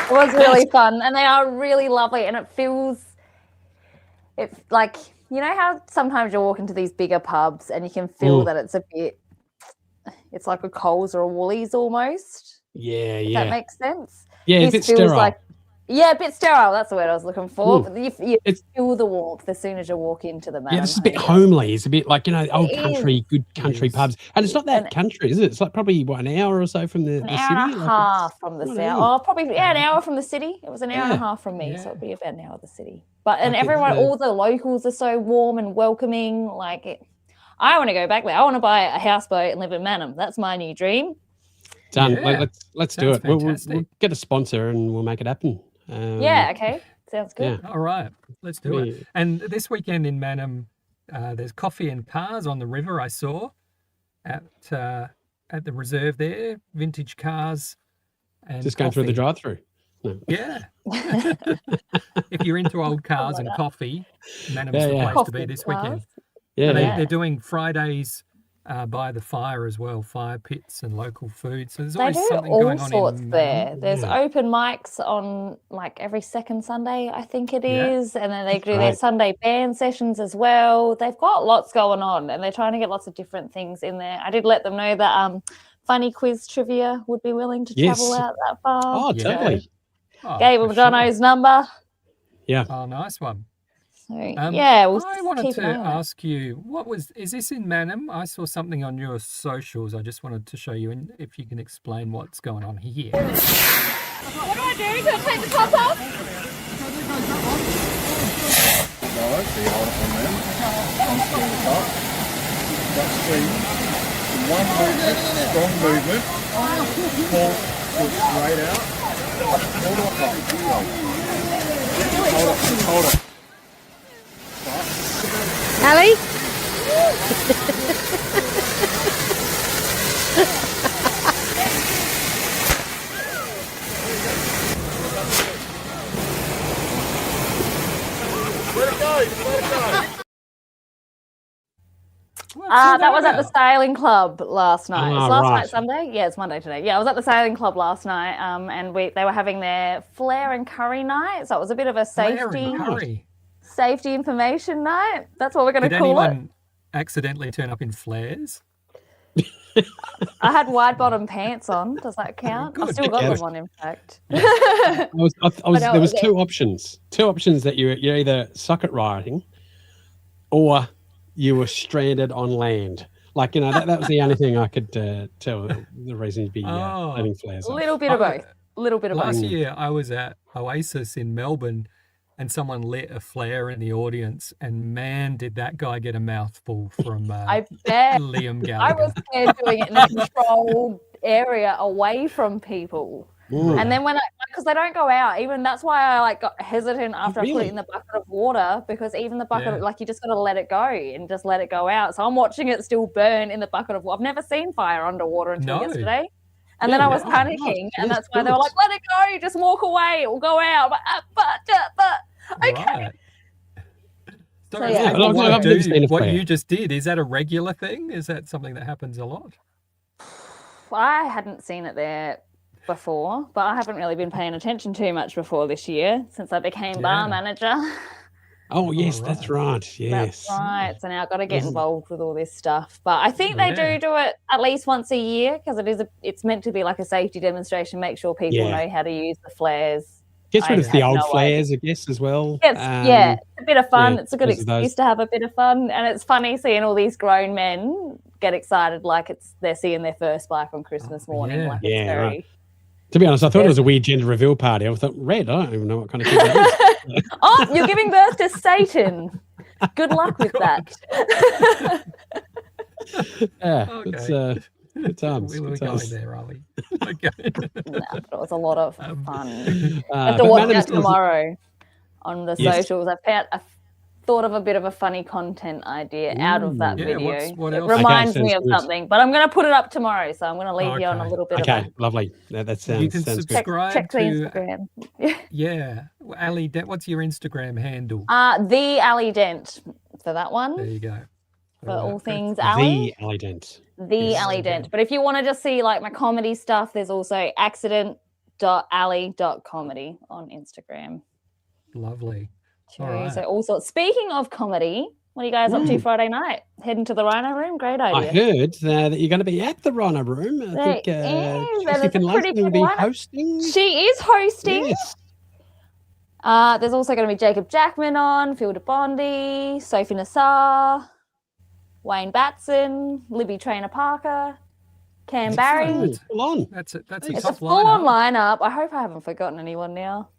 Speaker 10: It was really fun, and they are really lovely, and it feels, it's like, you know how sometimes you walk into these bigger pubs and you can feel that it's a bit, it's like a Coles or a Woolies almost.
Speaker 1: Yeah,
Speaker 10: If
Speaker 1: yeah.
Speaker 10: that makes sense.
Speaker 1: Yeah, a
Speaker 10: This
Speaker 1: bit
Speaker 10: feels
Speaker 1: sterile.
Speaker 10: like, yeah, a bit sterile. That's the word I was looking for.
Speaker 1: Mm.
Speaker 10: But you feel the warmth as soon as you walk into the Mannum
Speaker 1: Yeah, this is a bit
Speaker 10: Hotel.
Speaker 1: homely. It's a bit like, old
Speaker 10: It
Speaker 1: country,
Speaker 10: is.
Speaker 1: good country pubs. And it's not that country, is it? It's like probably, an hour or so from the
Speaker 10: An
Speaker 1: city?
Speaker 10: hour and a
Speaker 1: Like,
Speaker 10: half from the
Speaker 1: not
Speaker 10: south.
Speaker 1: long.
Speaker 10: Oh, probably an hour from the city. It was an hour and a half from me, so it'd be about an hour of the city. But and
Speaker 1: Like it's,
Speaker 10: everyone, all the locals are so warm and welcoming. Like it, I want to go back there. I want to buy a houseboat and live in Mannum. That's my new dream.
Speaker 1: Done.
Speaker 2: Yeah.
Speaker 1: Let's do
Speaker 2: Sounds
Speaker 1: it. We'll
Speaker 2: fantastic.
Speaker 1: get a sponsor and we'll make it happen.
Speaker 10: Yeah. Okay. Sounds good.
Speaker 1: Yeah.
Speaker 2: All right, let's do it. And this weekend in Mannum, there's coffee and cars on the river. I saw at the reserve there, vintage cars and
Speaker 1: Just going through the
Speaker 2: coffee.
Speaker 1: drive-through. No.
Speaker 2: Yeah. If you're into old cars and coffee, Mannum's
Speaker 1: Yeah,
Speaker 2: the
Speaker 1: yeah.
Speaker 2: place to
Speaker 10: Coffee
Speaker 2: be this weekend.
Speaker 10: cars.
Speaker 1: Yeah,
Speaker 2: And
Speaker 1: yeah.
Speaker 2: they're doing Fridays by the fire as well, fire pits and local food. So there's
Speaker 10: They
Speaker 2: always
Speaker 10: do
Speaker 2: something
Speaker 10: all
Speaker 2: going on
Speaker 10: sorts
Speaker 2: in
Speaker 10: there.
Speaker 2: Mannum.
Speaker 10: There's
Speaker 1: Yeah.
Speaker 10: open mics on like every second Sunday, I think it
Speaker 2: Yeah.
Speaker 10: is, and then they do their
Speaker 1: Right.
Speaker 10: Sunday band sessions as well. They've got lots going on, and they're trying to get lots of different things in there. I did let them know that Funny Quiz Trivia would be willing to travel
Speaker 1: Yes.
Speaker 10: out that far.
Speaker 1: Oh,
Speaker 2: Yeah.
Speaker 1: totally.
Speaker 2: Oh,
Speaker 10: Gave
Speaker 2: for
Speaker 10: him
Speaker 2: sure.
Speaker 10: Jono's number.
Speaker 1: Yeah.
Speaker 2: Oh, nice one.
Speaker 10: So
Speaker 2: I
Speaker 10: we'll
Speaker 2: wanted
Speaker 10: keep
Speaker 2: to
Speaker 10: an eye on it.
Speaker 2: ask you, is this in Mannum? I saw something on your socials. I just wanted to show you, and if you can explain what's going on here.
Speaker 11: What do I do? Do I take the top off?
Speaker 3: No, so you hold it on there. Unscrew the top. That's three. In one movement, strong movement. Pull straight out. Hold it up. Hold it.
Speaker 13: Ali?
Speaker 3: Let it go. Just let it go.
Speaker 10: That was at the sailing club last night.
Speaker 1: Ah,
Speaker 10: It's last
Speaker 1: right.
Speaker 10: night Sunday? Yeah, it's Monday today. Yeah, I was at the sailing club last night, and they were having their flair and curry night. So it was a bit of a
Speaker 2: Flair and curry.
Speaker 10: safety information night. That's what we're going
Speaker 2: Did
Speaker 10: to call it.
Speaker 2: anyone accidentally turn up in flares?
Speaker 10: I had wide bottom pants on. Does that count? I've
Speaker 2: Good.
Speaker 10: still got
Speaker 1: Yes.
Speaker 10: them on, in fact.
Speaker 1: I was,
Speaker 10: know
Speaker 1: there was
Speaker 10: it-
Speaker 1: two options. Two options that you're either suck at rioting or you were stranded on land. Like, that was the only thing I could tell the reason you'd be letting flares
Speaker 10: A
Speaker 1: off.
Speaker 10: little bit of both. A little bit of both.
Speaker 2: Last year, I was at Oasis in Melbourne, and someone lit a flare in the audience, and man, did that guy get a mouthful from
Speaker 10: I bet.
Speaker 2: Liam
Speaker 10: I
Speaker 2: Gallagher.
Speaker 10: was scared doing it in a controlled area away from people. And then because they don't go out, even that's why I like got hesitant after I put it in the bucket of water, because even the bucket, like you just got to let it go and just let it go out. So I'm watching it still burn in the bucket of water. I've never seen fire underwater until yesterday. And then I was panicking, and that's why they were like, let it go, just walk away, it will go out. But okay.
Speaker 2: Right. So
Speaker 10: So,
Speaker 2: what you just did, is that a regular thing? Is that something that happens a lot?
Speaker 10: I hadn't seen it there before, but I haven't really been paying attention too much before this year since I became bar manager.
Speaker 1: Oh, yes, that's right. Yes.
Speaker 10: That's right. So now I've got to get involved with all this stuff. But I think they do it at least once a year, because it's meant to be like a safety demonstration, make sure people know how to use the flares.
Speaker 1: Gets rid of the old flares, I guess, as well.
Speaker 10: It's a bit of fun. It's a good excuse to have a bit of fun. And it's funny seeing all these grown men get excited like they're seeing their first bike on Christmas morning. Like it's very...
Speaker 1: Right. To be honest, I thought it was a weird gender reveal party. I thought, red, I don't even know what kind of kid that is.
Speaker 10: Oh, you're giving birth to Satan. Good luck with that.
Speaker 1: It's good times.
Speaker 2: We were going there, are we? Okay.
Speaker 10: No, but it was a lot of fun. I have to watch that tomorrow on the socials. I thought of a bit of a funny content idea out of that video.
Speaker 2: What
Speaker 10: it
Speaker 2: else?
Speaker 10: reminds me of something, but I'm going to put it up tomorrow, so I'm going to leave you on a little bit of
Speaker 1: Okay, lovely. That sounds
Speaker 2: You can subscribe
Speaker 10: check the
Speaker 2: to
Speaker 10: Instagram.
Speaker 2: Yeah. Ali Dent, what's your Instagram handle?
Speaker 10: The Ali Dent for that one.
Speaker 2: There you go.
Speaker 10: For all things Ali.
Speaker 1: The Ali Dent.
Speaker 10: The Ali Dent. But if you want to just see like my comedy stuff, there's also accident.ali.comedy on Instagram.
Speaker 2: Lovely.
Speaker 10: All right. So also, speaking of comedy, what are you guys up to Friday night? Heading to the Rhino Room? Great idea.
Speaker 1: I heard that you're going to be at the Rhino Room. I think Tracy Finlayson will be hosting.
Speaker 10: She is hosting.
Speaker 1: Yes.
Speaker 10: There's also going to be Jacob Jackman on, Phil DeBondi, Sophie Nassar, Wayne Batson, Libby Trainer Parker, Cam Barry.
Speaker 1: It's full on.
Speaker 2: That's a
Speaker 10: It's
Speaker 2: tough
Speaker 10: a full-on
Speaker 2: lineup.
Speaker 10: lineup. I hope I haven't forgotten anyone now.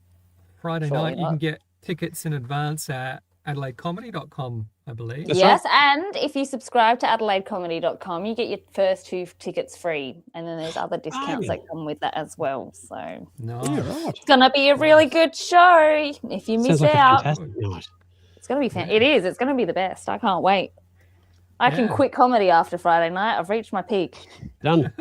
Speaker 2: Friday
Speaker 10: Surely
Speaker 2: night, you
Speaker 10: not.
Speaker 2: can get tickets in advance at AdelaideComedy.com, I believe.
Speaker 10: Yes, and if you subscribe to AdelaideComedy.com, you get your first 2 tickets free, and then there's other discounts that come with that as well. So it's gonna be a really good show. If you miss out,
Speaker 1: a fantastic night.
Speaker 10: it's gonna be It is. It's gonna be the best. I can't wait. I can quit comedy after Friday night. I've reached my peak.
Speaker 1: Done.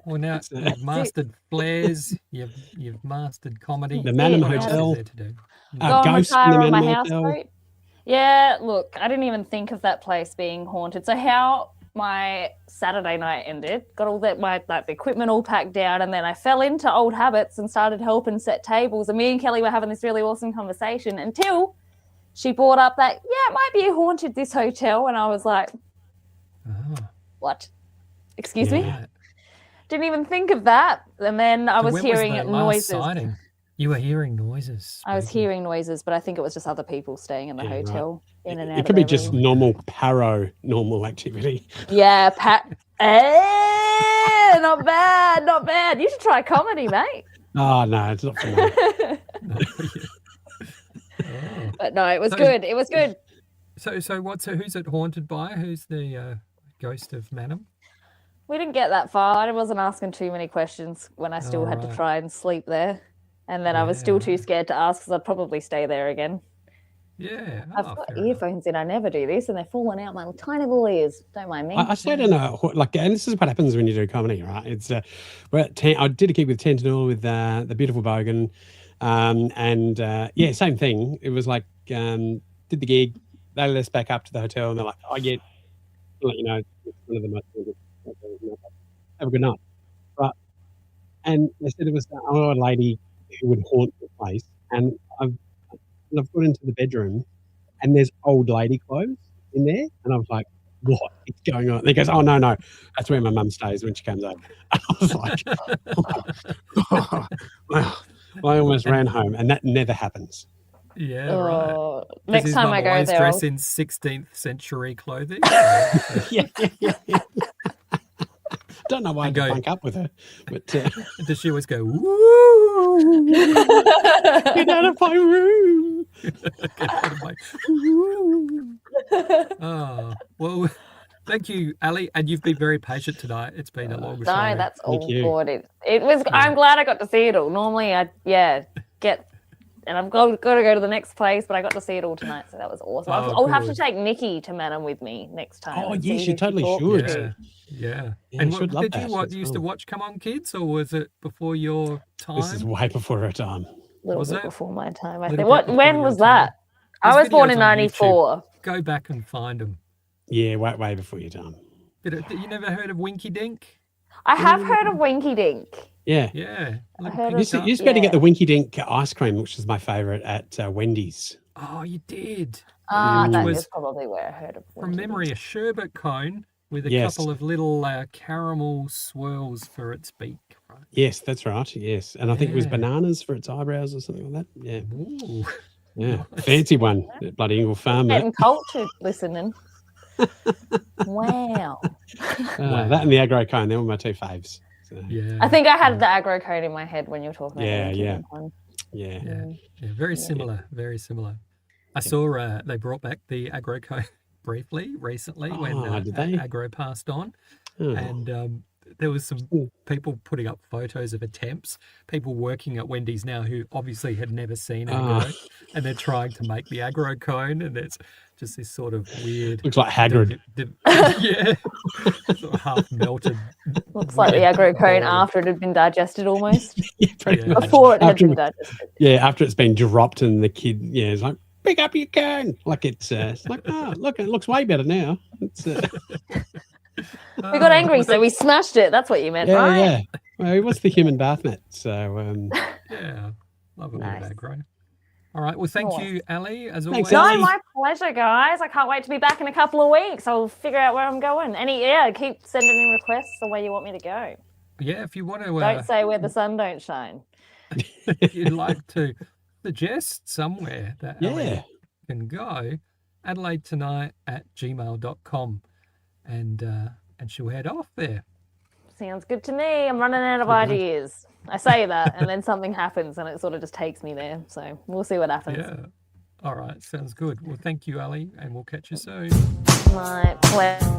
Speaker 2: Well, now you've mastered flares. You've mastered comedy.
Speaker 1: The Mannum
Speaker 2: What else is
Speaker 1: Hotel.
Speaker 2: there to do?
Speaker 10: Go on
Speaker 1: Ghost in
Speaker 10: retire
Speaker 1: the
Speaker 10: on my
Speaker 1: Mannum Hotel.
Speaker 10: houseboat. Yeah, look, I didn't even think of that place being haunted. So how my Saturday night ended, got all that the equipment all packed down, and then I fell into old habits and started helping set tables. And me and Kelly were having this really awesome conversation until she brought up that, it might be haunted, this hotel. And I was like, what? Excuse me? Didn't even think of that. And then I was hearing noises.
Speaker 2: Sighting? You were hearing noises.
Speaker 10: I was hearing noises, but I think it was just other people staying in the hotel. In and out
Speaker 1: It could
Speaker 10: of
Speaker 1: be
Speaker 10: their
Speaker 1: just
Speaker 10: room.
Speaker 1: normal activity.
Speaker 10: Yeah, not bad, not bad. You should try comedy, mate.
Speaker 1: Oh, no, it's not for me.
Speaker 10: But no, it was good. It was good.
Speaker 2: So who's it haunted by? Who's the ghost of Mannum?
Speaker 10: We didn't get that far. I wasn't asking too many questions when I still had to try and sleep there. And then I was still too scared to ask because I'd probably stay there again.
Speaker 2: Yeah.
Speaker 10: I've got earphones in. I never do this, and they're falling out my tiny little ears. Don't mind me.
Speaker 1: I stayed in and this is what happens when you do comedy, right? It's I did a gig with Tentanil with the beautiful Bogan, same thing. It was like did the gig, they let us back up to the hotel, and they're like, I'll let you know, it's one of the most have a good night, right? And they said it was a lady who would haunt the place, and I've gone into the bedroom and there's old lady clothes in there, and I was like, what is going on? And he goes, oh no, that's where my mum stays when she comes over. And I was like, well, I almost ran home, and that never happens.
Speaker 2: Yeah, right.
Speaker 10: Next time I go there,
Speaker 2: dress in 16th century clothing.
Speaker 1: yeah. don't know why I
Speaker 2: And go-
Speaker 1: bunk up with her, but
Speaker 2: Does she always go, woo?
Speaker 1: get out of my room.
Speaker 2: Get out of my- Oh, well, thank you, Ali, and you've been very patient tonight. It's been a long show.
Speaker 10: No, that's all
Speaker 1: you.
Speaker 10: good. It was. I'm glad I got to see it all. Normally, and I've got to go to the next place, but I got to see it all tonight, so that was awesome.
Speaker 2: Oh,
Speaker 10: I'll have to
Speaker 2: good.
Speaker 10: take Nikki to Mannum with me next time.
Speaker 1: Oh,
Speaker 10: and
Speaker 1: yes,
Speaker 10: see
Speaker 1: you
Speaker 10: who she
Speaker 1: totally
Speaker 10: talks
Speaker 1: should.
Speaker 10: to.
Speaker 2: Yeah.
Speaker 1: Yeah,
Speaker 2: And
Speaker 1: you should love
Speaker 2: did
Speaker 1: that.
Speaker 2: you
Speaker 1: That's
Speaker 2: used to
Speaker 1: cool.
Speaker 2: watch Come On Kids, or was it before your time?
Speaker 1: This is way before her time.
Speaker 10: A little
Speaker 2: Was
Speaker 10: bit
Speaker 2: it?
Speaker 10: before my time, I
Speaker 2: Little
Speaker 10: think.
Speaker 2: bit
Speaker 10: What?
Speaker 2: before
Speaker 10: When
Speaker 2: your
Speaker 10: was
Speaker 2: time.
Speaker 10: that? I
Speaker 2: There's
Speaker 10: was born in
Speaker 2: videos on YouTube.
Speaker 10: '94.
Speaker 2: Go back and find them.
Speaker 1: Yeah, way before your time.
Speaker 2: But you never heard of Winky Dink?
Speaker 10: I have heard of Winky Dink.
Speaker 1: Yeah.
Speaker 2: Yeah.
Speaker 10: I heard
Speaker 1: You
Speaker 10: of
Speaker 1: used to be able to get
Speaker 10: yeah.
Speaker 1: the Winky Dink ice cream, which is my favourite at Wendy's.
Speaker 2: Oh, you did.
Speaker 10: That
Speaker 2: was
Speaker 10: is probably where I heard of
Speaker 2: From
Speaker 10: Winky
Speaker 2: memory, a sherbet cone with a
Speaker 1: Yes.
Speaker 2: couple of little caramel swirls for its beak. Right?
Speaker 1: Yes, that's right. Yes, and I think it was
Speaker 2: Yeah.
Speaker 1: bananas for its eyebrows or something like that. Yeah,
Speaker 2: Ooh.
Speaker 1: yeah, fancy one. That bloody Ingle Farm, mate.
Speaker 10: Getting cultured listening. Wow.
Speaker 1: That and the aggro cone, they were my two faves. So,
Speaker 2: Yeah.
Speaker 10: I think I had the aggro code in my head when you were talking about
Speaker 1: Yeah,
Speaker 10: the Winky
Speaker 1: yeah.
Speaker 10: Dink one.
Speaker 1: yeah.
Speaker 2: Yeah, very similar. Very similar. I saw they brought back the aggro cone briefly recently when
Speaker 1: Oh, did they?
Speaker 2: aggro passed on,
Speaker 1: Oh.
Speaker 2: and there was some people putting up photos of attempts, people working at Wendy's now who obviously had never seen aggro, and they're trying to make the aggro cone, and it's just this sort of weird.
Speaker 1: Looks like Hagrid.
Speaker 2: Yeah, sort of half melted.
Speaker 10: Looks like the aggro cone after it had been digested almost.
Speaker 1: Yeah, pretty much.
Speaker 10: Before it had
Speaker 1: After-
Speaker 10: been digested.
Speaker 1: Yeah, after it's been dropped and the kid, is like, pick up your cone. Like it's like, oh, look, it looks way better now. It's,
Speaker 10: We got angry, so we smashed it. That's what you meant,
Speaker 1: yeah,
Speaker 10: right?
Speaker 1: yeah. Well, it was the human bath mat. So,
Speaker 2: Yeah, love a bit
Speaker 10: Nice.
Speaker 2: of aggro. All right, well, thank you, Ali, as
Speaker 1: Thanks,
Speaker 2: always.
Speaker 1: Ali.
Speaker 10: No, my pleasure, guys. I can't wait to be back in a couple of weeks. I'll figure out where I'm going. Keep sending in requests the way you want me to go.
Speaker 2: Yeah, if you want to,
Speaker 10: Don't say where the sun don't shine.
Speaker 2: if you'd like to suggest somewhere that
Speaker 1: Yeah.
Speaker 2: Ali can go, Adelaide Tonight at gmail.com, and she'll head off there.
Speaker 10: Sounds good to me. I'm running out of ideas. I say that, and then something happens, and it sort of just takes me there. So we'll see what happens.
Speaker 2: Yeah. All right, sounds good. Well, thank you, Ali, and we'll catch you soon.
Speaker 10: My pleasure.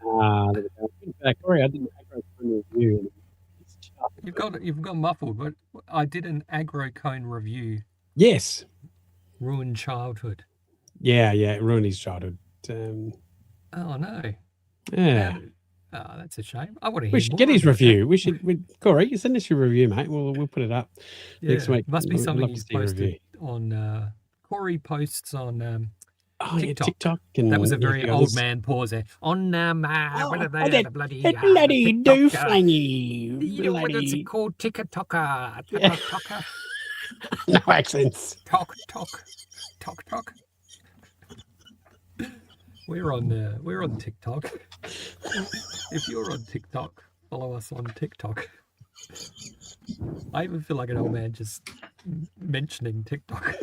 Speaker 1: there we go. Corey, I did an aggro cone review.
Speaker 2: You've got muffled, but I did an aggro cone review.
Speaker 1: Yes.
Speaker 2: Ruined childhood.
Speaker 1: Yeah, it ruined his childhood.
Speaker 2: Oh no.
Speaker 1: Yeah.
Speaker 2: Oh, that's a shame. I want to hear
Speaker 1: We should
Speaker 2: more
Speaker 1: get his
Speaker 2: about
Speaker 1: review. Corey, send us your review, mate. We'll put it up
Speaker 2: that.
Speaker 1: next week.
Speaker 2: Must be
Speaker 1: We'd
Speaker 2: something
Speaker 1: love to
Speaker 2: he's
Speaker 1: see your
Speaker 2: posted
Speaker 1: review.
Speaker 2: on. Corey posts on
Speaker 1: Oh, yeah,
Speaker 2: TikTok.
Speaker 1: TikTok. And
Speaker 2: That was a very old
Speaker 1: others.
Speaker 2: man pause there. On what are they?
Speaker 1: that-
Speaker 2: The bloody
Speaker 1: that bloody
Speaker 2: TikTok,
Speaker 1: dooflangy.
Speaker 2: what is
Speaker 1: Bloody
Speaker 2: it called? TikToker.
Speaker 1: Yeah.
Speaker 2: TikToker.
Speaker 1: no accents.
Speaker 2: Talk. We're on TikTok. If you're on TikTok, follow us on TikTok. I even feel like an old man just mentioning TikTok.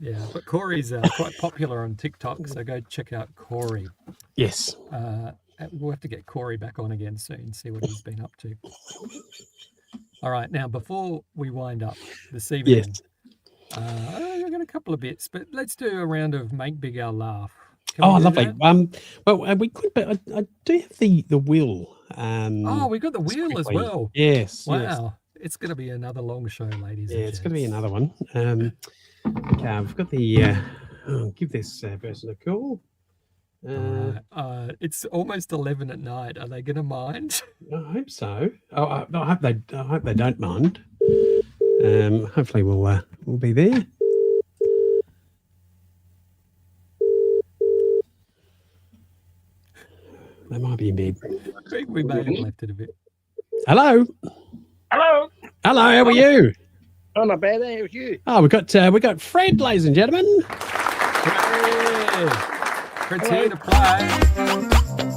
Speaker 2: Yeah, but Corey's quite popular on TikTok, so go check out Corey.
Speaker 1: Yes.
Speaker 2: We'll have to get Corey back on again soon, see what he's been up to. All right, now before we wind up this evening,
Speaker 1: Yes.
Speaker 2: I've got a couple of bits, but let's do a round of Make Big Al Laugh. Can
Speaker 1: Oh,
Speaker 2: we do
Speaker 1: lovely.
Speaker 2: that?
Speaker 1: Well, we could, but I do have the wheel.
Speaker 2: Oh, we got the wheel as
Speaker 1: quickly.
Speaker 2: well.
Speaker 1: Yes.
Speaker 2: Wow.
Speaker 1: Yes.
Speaker 2: It's going to be another long show, ladies.
Speaker 1: Yeah,
Speaker 2: and
Speaker 1: it's going to be
Speaker 2: gents.
Speaker 1: another one. Okay, I've got the. Give this person a call.
Speaker 2: It's almost 11 at night. Are they going to mind?
Speaker 1: I hope so. I hope they don't mind. Hopefully we'll be there. They might be in bed.
Speaker 2: I think we may have left it a bit.
Speaker 1: Hello.
Speaker 14: Hello.
Speaker 1: Hello. How are you?
Speaker 14: Oh, not bad. How was you?
Speaker 1: Oh, we got Fred, ladies and gentlemen.
Speaker 2: Fred's here to play.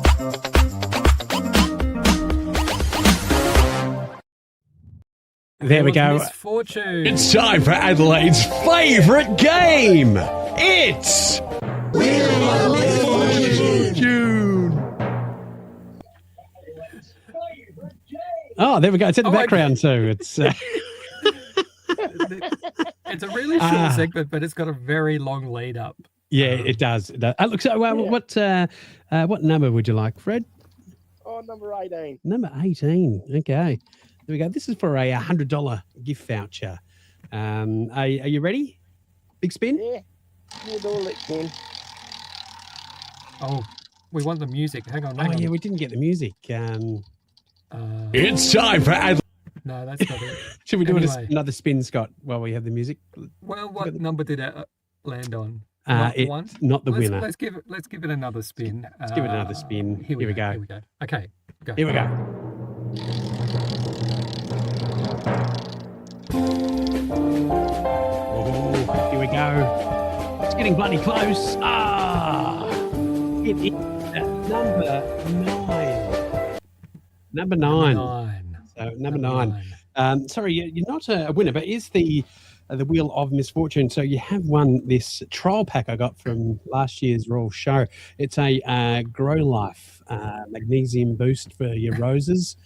Speaker 1: There we go.
Speaker 2: Misfortune.
Speaker 15: It's time for Adelaide's favourite game. It's
Speaker 8: We
Speaker 1: Oh, there we go. It's in the
Speaker 2: Oh, okay.
Speaker 1: background too. It's
Speaker 2: It's a really short segment, but it's got a very long lead up.
Speaker 1: yeah, it does. It does. Look, so what number would you like, Fred?
Speaker 14: Oh, number 18.
Speaker 1: Number 18. Okay. There we go. This is for a $100 gift voucher. Are you ready? Big spin?
Speaker 14: Yeah. You do it, Ken.
Speaker 2: Oh, we want the music. Hang on.
Speaker 1: Yeah, we didn't get the music. It's time for Adelaide.
Speaker 2: No, that's not it.
Speaker 1: Should we do
Speaker 2: Anyway.
Speaker 1: another spin, Scott, while we have the music?
Speaker 2: Well, what number did it land on?
Speaker 1: It's
Speaker 2: one?
Speaker 1: not the winner.
Speaker 2: Let's give it another spin.
Speaker 1: Let's give it another spin.
Speaker 2: Here we go.
Speaker 1: Here we go.
Speaker 2: Okay. Go.
Speaker 1: Here we go. Oh, here we go. It's getting bloody close. It is number 9. Number 9. So number 9. Sorry, you're not a winner, but is the Wheel of Misfortune. So you have won this trial pack I got from last year's Royal Show. It's a Grow Life magnesium boost for your roses.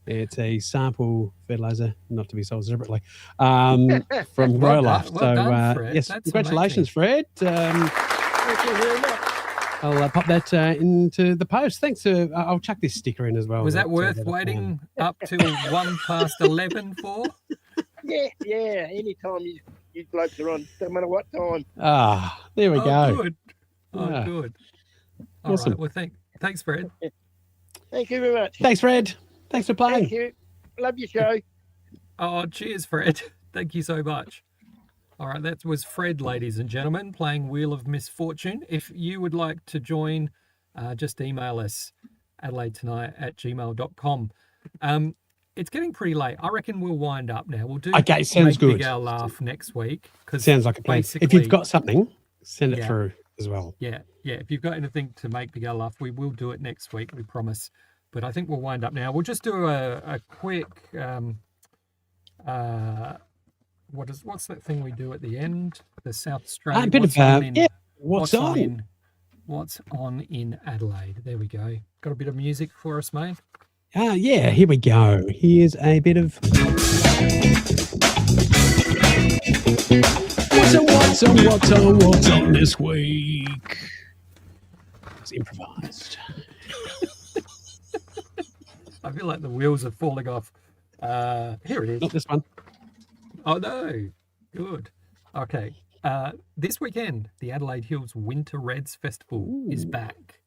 Speaker 1: It's a sample fertilizer, not to be sold separately, from Grow Life.
Speaker 2: Well done, Fred.
Speaker 1: Yes,
Speaker 2: That's
Speaker 1: congratulations, Fred.
Speaker 14: Thank you very much.
Speaker 1: I'll pop that into the post. Thanks. I'll chuck this sticker in as well.
Speaker 2: Was that worth waiting up till 11 for?
Speaker 14: Yeah. Anytime you blokes are on, don't matter what time.
Speaker 1: There we go.
Speaker 2: Good. Good. All
Speaker 1: Awesome.
Speaker 2: right. Well, thanks, Fred.
Speaker 14: Thank you very much.
Speaker 1: Thanks, Fred. Thanks for playing.
Speaker 14: Thank you. Love your show.
Speaker 2: Oh, cheers, Fred. Thank you so much. All right, that was Fred, ladies and gentlemen, playing Wheel of Misfortune. If you would like to join, just email us, adelaidetonight@gmail.com. It's getting pretty late. I reckon we'll wind up now. We'll do
Speaker 1: sounds
Speaker 2: Make
Speaker 1: good.
Speaker 2: Big Al laugh next week.
Speaker 1: Sounds like a plan. If you've got something, send it through as well.
Speaker 2: Yeah. If you've got anything to make Big Al laugh, we will do it next week, we promise. But I think we'll wind up now. We'll just do a quick... what's that thing we do at the end? The South Australian.
Speaker 1: What's on?
Speaker 2: What's on in Adelaide? There we go. Got a bit of music for us, mate?
Speaker 1: Yeah, here we go. Here's a bit of what's on this week. It's improvised.
Speaker 2: I feel like the wheels are falling off. Here it is.
Speaker 1: Not this one.
Speaker 2: Oh, no. Good. Okay. This weekend, the Adelaide Hills Winter Reds Festival is back.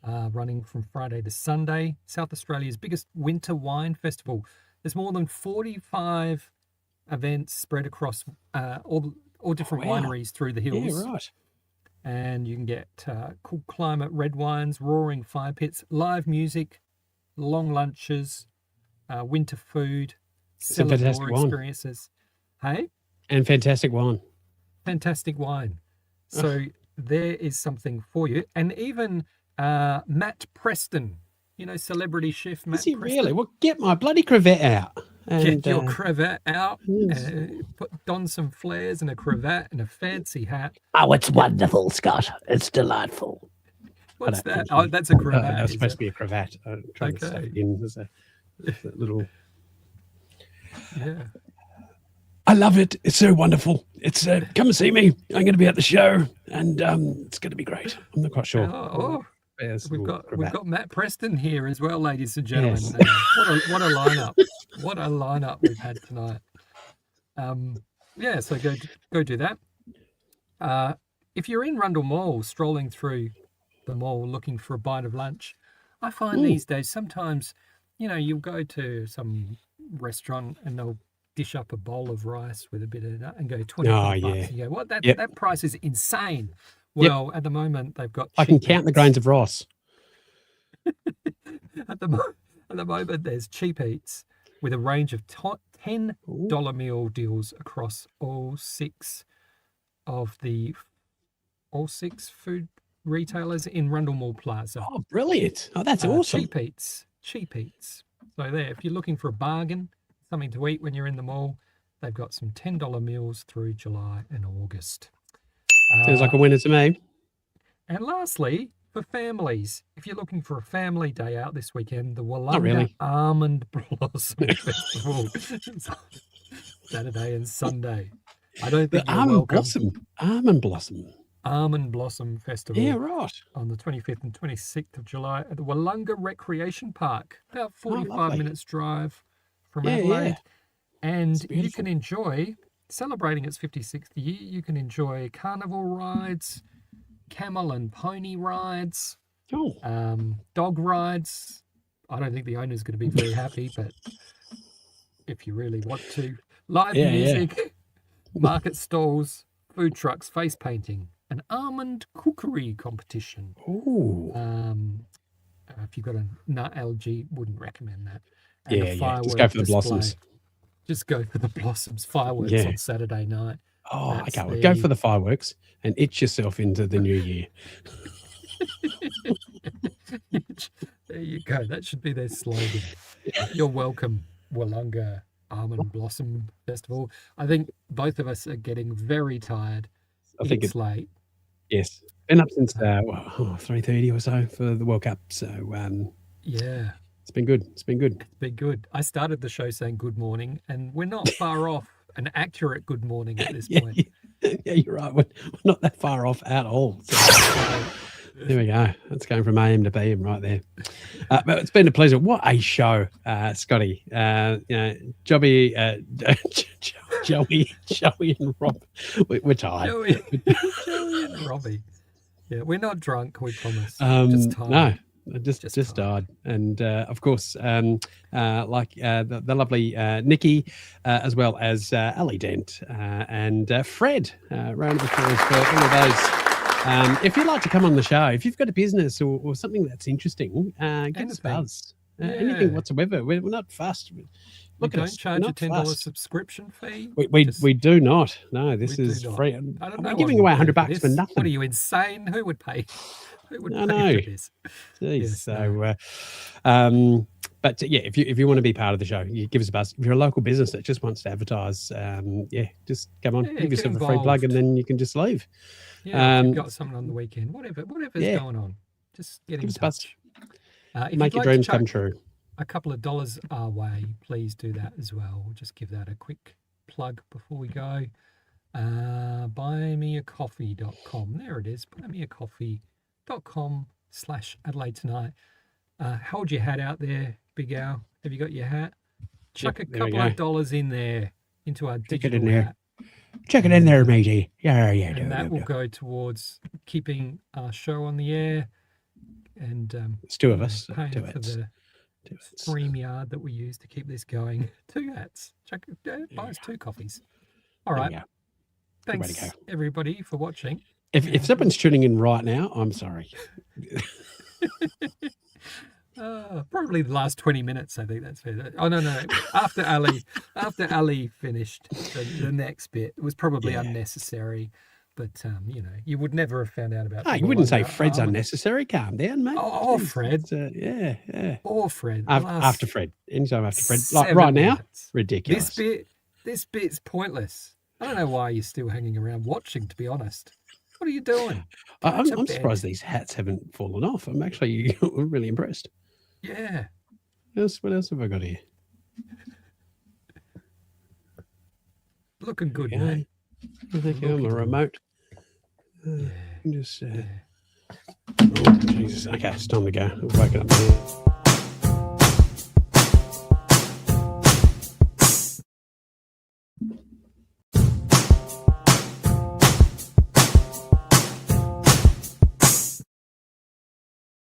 Speaker 2: Running from Friday to Sunday. South Australia's biggest winter wine festival. There's more than 45 events spread across all different wineries through the hills.
Speaker 1: Yeah, right.
Speaker 2: And you can get cool climate red wines, roaring fire pits, live music, long lunches, winter food,
Speaker 1: fantastic wine.
Speaker 2: experiences. Hey?
Speaker 1: And fantastic wine.
Speaker 2: Fantastic wine. So there is something for you. And even Matt Preston, celebrity chef Matt Preston.
Speaker 1: Really? Well, get my bloody cravat out.
Speaker 2: Get your cravat out, don some flares and a cravat and a fancy hat.
Speaker 15: Oh, it's wonderful, Scott. It's delightful.
Speaker 2: What's that? Oh, that's a cravat.
Speaker 1: That's supposed to be a cravat. I'm trying to stuff it in. There's a little...
Speaker 2: Yeah.
Speaker 1: I love it. It's so wonderful. It's come and see me. I'm going to be at the show, and it's going to be great. I'm not quite sure.
Speaker 2: We've got Matt Preston here as well, ladies and gentlemen.
Speaker 1: Yes.
Speaker 2: What a lineup! What a lineup we've had tonight. So go do that. If you're in Rundle Mall, strolling through the mall looking for a bite of lunch, I find these days sometimes, you'll go to some restaurant and they'll dish up a bowl of rice with a bit of that and go 20 bucks. And you go, what? That price is insane. Well, at the moment they've got.
Speaker 1: I can count the grains of rice.
Speaker 2: At the moment, there's cheap eats with a range of $10 meal deals across all six food retailers in Rundle Mall Plaza.
Speaker 1: Oh, brilliant! Oh, that's awesome.
Speaker 2: Cheap eats. So there, if you're looking for a bargain, something to eat when you're in the mall, they've got some $10 meals through July and August.
Speaker 1: Sounds like a winner to me.
Speaker 2: And lastly, for families, if you're looking for a family day out this weekend, the Wollonga
Speaker 1: really.
Speaker 2: Almond Blossom Festival, Saturday and Sunday. I don't think
Speaker 1: The
Speaker 2: you're
Speaker 1: almond
Speaker 2: welcome.
Speaker 1: blossom.
Speaker 2: Almond Blossom Festival.
Speaker 1: Yeah, right.
Speaker 2: On the 25th and 26th of July at the Wollonga Recreation Park. About 45
Speaker 1: lovely.
Speaker 2: minutes drive from
Speaker 1: Yeah,
Speaker 2: Adelaide.
Speaker 1: yeah.
Speaker 2: And you can enjoy, celebrating its 56th year, you can enjoy carnival rides, camel and pony rides, dog rides. I don't think the owner's going to be very happy, but if you really want to. Live music, market stalls, food trucks, face painting, an almond cookery competition.
Speaker 1: Ooh.
Speaker 2: If you've got a nut allergy, wouldn't recommend that. And
Speaker 1: Yeah,
Speaker 2: a
Speaker 1: yeah. Just go for the
Speaker 2: display.
Speaker 1: blossoms.
Speaker 2: Just go for the blossoms. Fireworks
Speaker 1: Yeah.
Speaker 2: on Saturday night.
Speaker 1: Oh,
Speaker 2: That's
Speaker 1: okay. Well, go for the fireworks and itch yourself into the new year.
Speaker 2: There you go. That should be their slogan. You're welcome, Wollonga Almond Blossom Festival. I think both of us are getting very tired.
Speaker 1: I think
Speaker 2: it's late.
Speaker 1: Yes. Been up since 3:30 or so for the World Cup. So
Speaker 2: Yeah.
Speaker 1: it's been good. It's been good.
Speaker 2: It's been good. I started the show saying good morning, and we're not far off an accurate good morning at this point.
Speaker 1: Yeah, you're right. We're not that far off at all. So, there we go. That's going from AM to PM right there. But it's been a pleasure. What a show, Scotty. Joey and Rob. We're tired.
Speaker 2: Joey and Robbie. Yeah, we're not drunk, we promise. Just tired.
Speaker 1: No, just died. And of course, the lovely Nicci, as well as Ali Dent and Fred. Round of applause for all of those. If you'd like to come on the show, if you've got a business or something that's interesting, give us a buzz. Anything whatsoever. We're not fussed.
Speaker 2: We don't charge a $10 subscription fee.
Speaker 1: We do not. No, this is free.
Speaker 2: I don't
Speaker 1: We're
Speaker 2: know
Speaker 1: giving away $100 for nothing.
Speaker 2: What are you, insane? Who would pay? Who would
Speaker 1: I
Speaker 2: pay
Speaker 1: know.
Speaker 2: for this?
Speaker 1: Jeez,
Speaker 2: Yes,
Speaker 1: so, but yeah, if you want to be part of the show, you give us a buzz. If you're a local business that just wants to advertise, just come on, give yourself a free plug, and then you can just leave.
Speaker 2: Yeah, if you've got something on the weekend, whatever's going on, just get in
Speaker 1: Give us a buzz.
Speaker 2: touch.
Speaker 1: Make your dreams come true.
Speaker 2: A couple of dollars our way, please do that as well. We'll just give that a quick plug before we go. Buymeacoffee.com. There it is. Buymeacoffee.com/Adelaide Tonight. Hold your hat out there, Big Al. Have you got your hat? Chuck a couple of dollars in there into our digital hat.
Speaker 15: Check it in there, matey. Yeah.
Speaker 2: And that will go towards keeping our show on the air. And
Speaker 1: it's two of us.
Speaker 2: Paying for the StreamYard that we use to keep this going. 2 hats. Buy us 2 coffees. All right. Thanks, everybody, for watching.
Speaker 1: If someone's tuning in right now, I'm sorry.
Speaker 2: Probably the last 20 minutes, I think that's fair. Oh, no. After Ali finished the next bit, it was probably unnecessary. But, you would never have found out about
Speaker 1: No, you wouldn't say Fred's unnecessary. Calm down, mate.
Speaker 2: Oh, Fred.
Speaker 1: Yeah.
Speaker 2: Or Fred.
Speaker 1: After Fred. Anytime after Fred. Like right now, ridiculous.
Speaker 2: This bit's pointless. I don't know why you're still hanging around watching, to be honest. What are you doing?
Speaker 1: I'm surprised these hats haven't fallen off. I'm actually really impressed.
Speaker 2: Yeah.
Speaker 1: What else have I got here?
Speaker 2: Looking good, mate.
Speaker 1: Thank you. On the remote. Just. Oh, Jesus. Okay, it's time to go. We'll wake it up.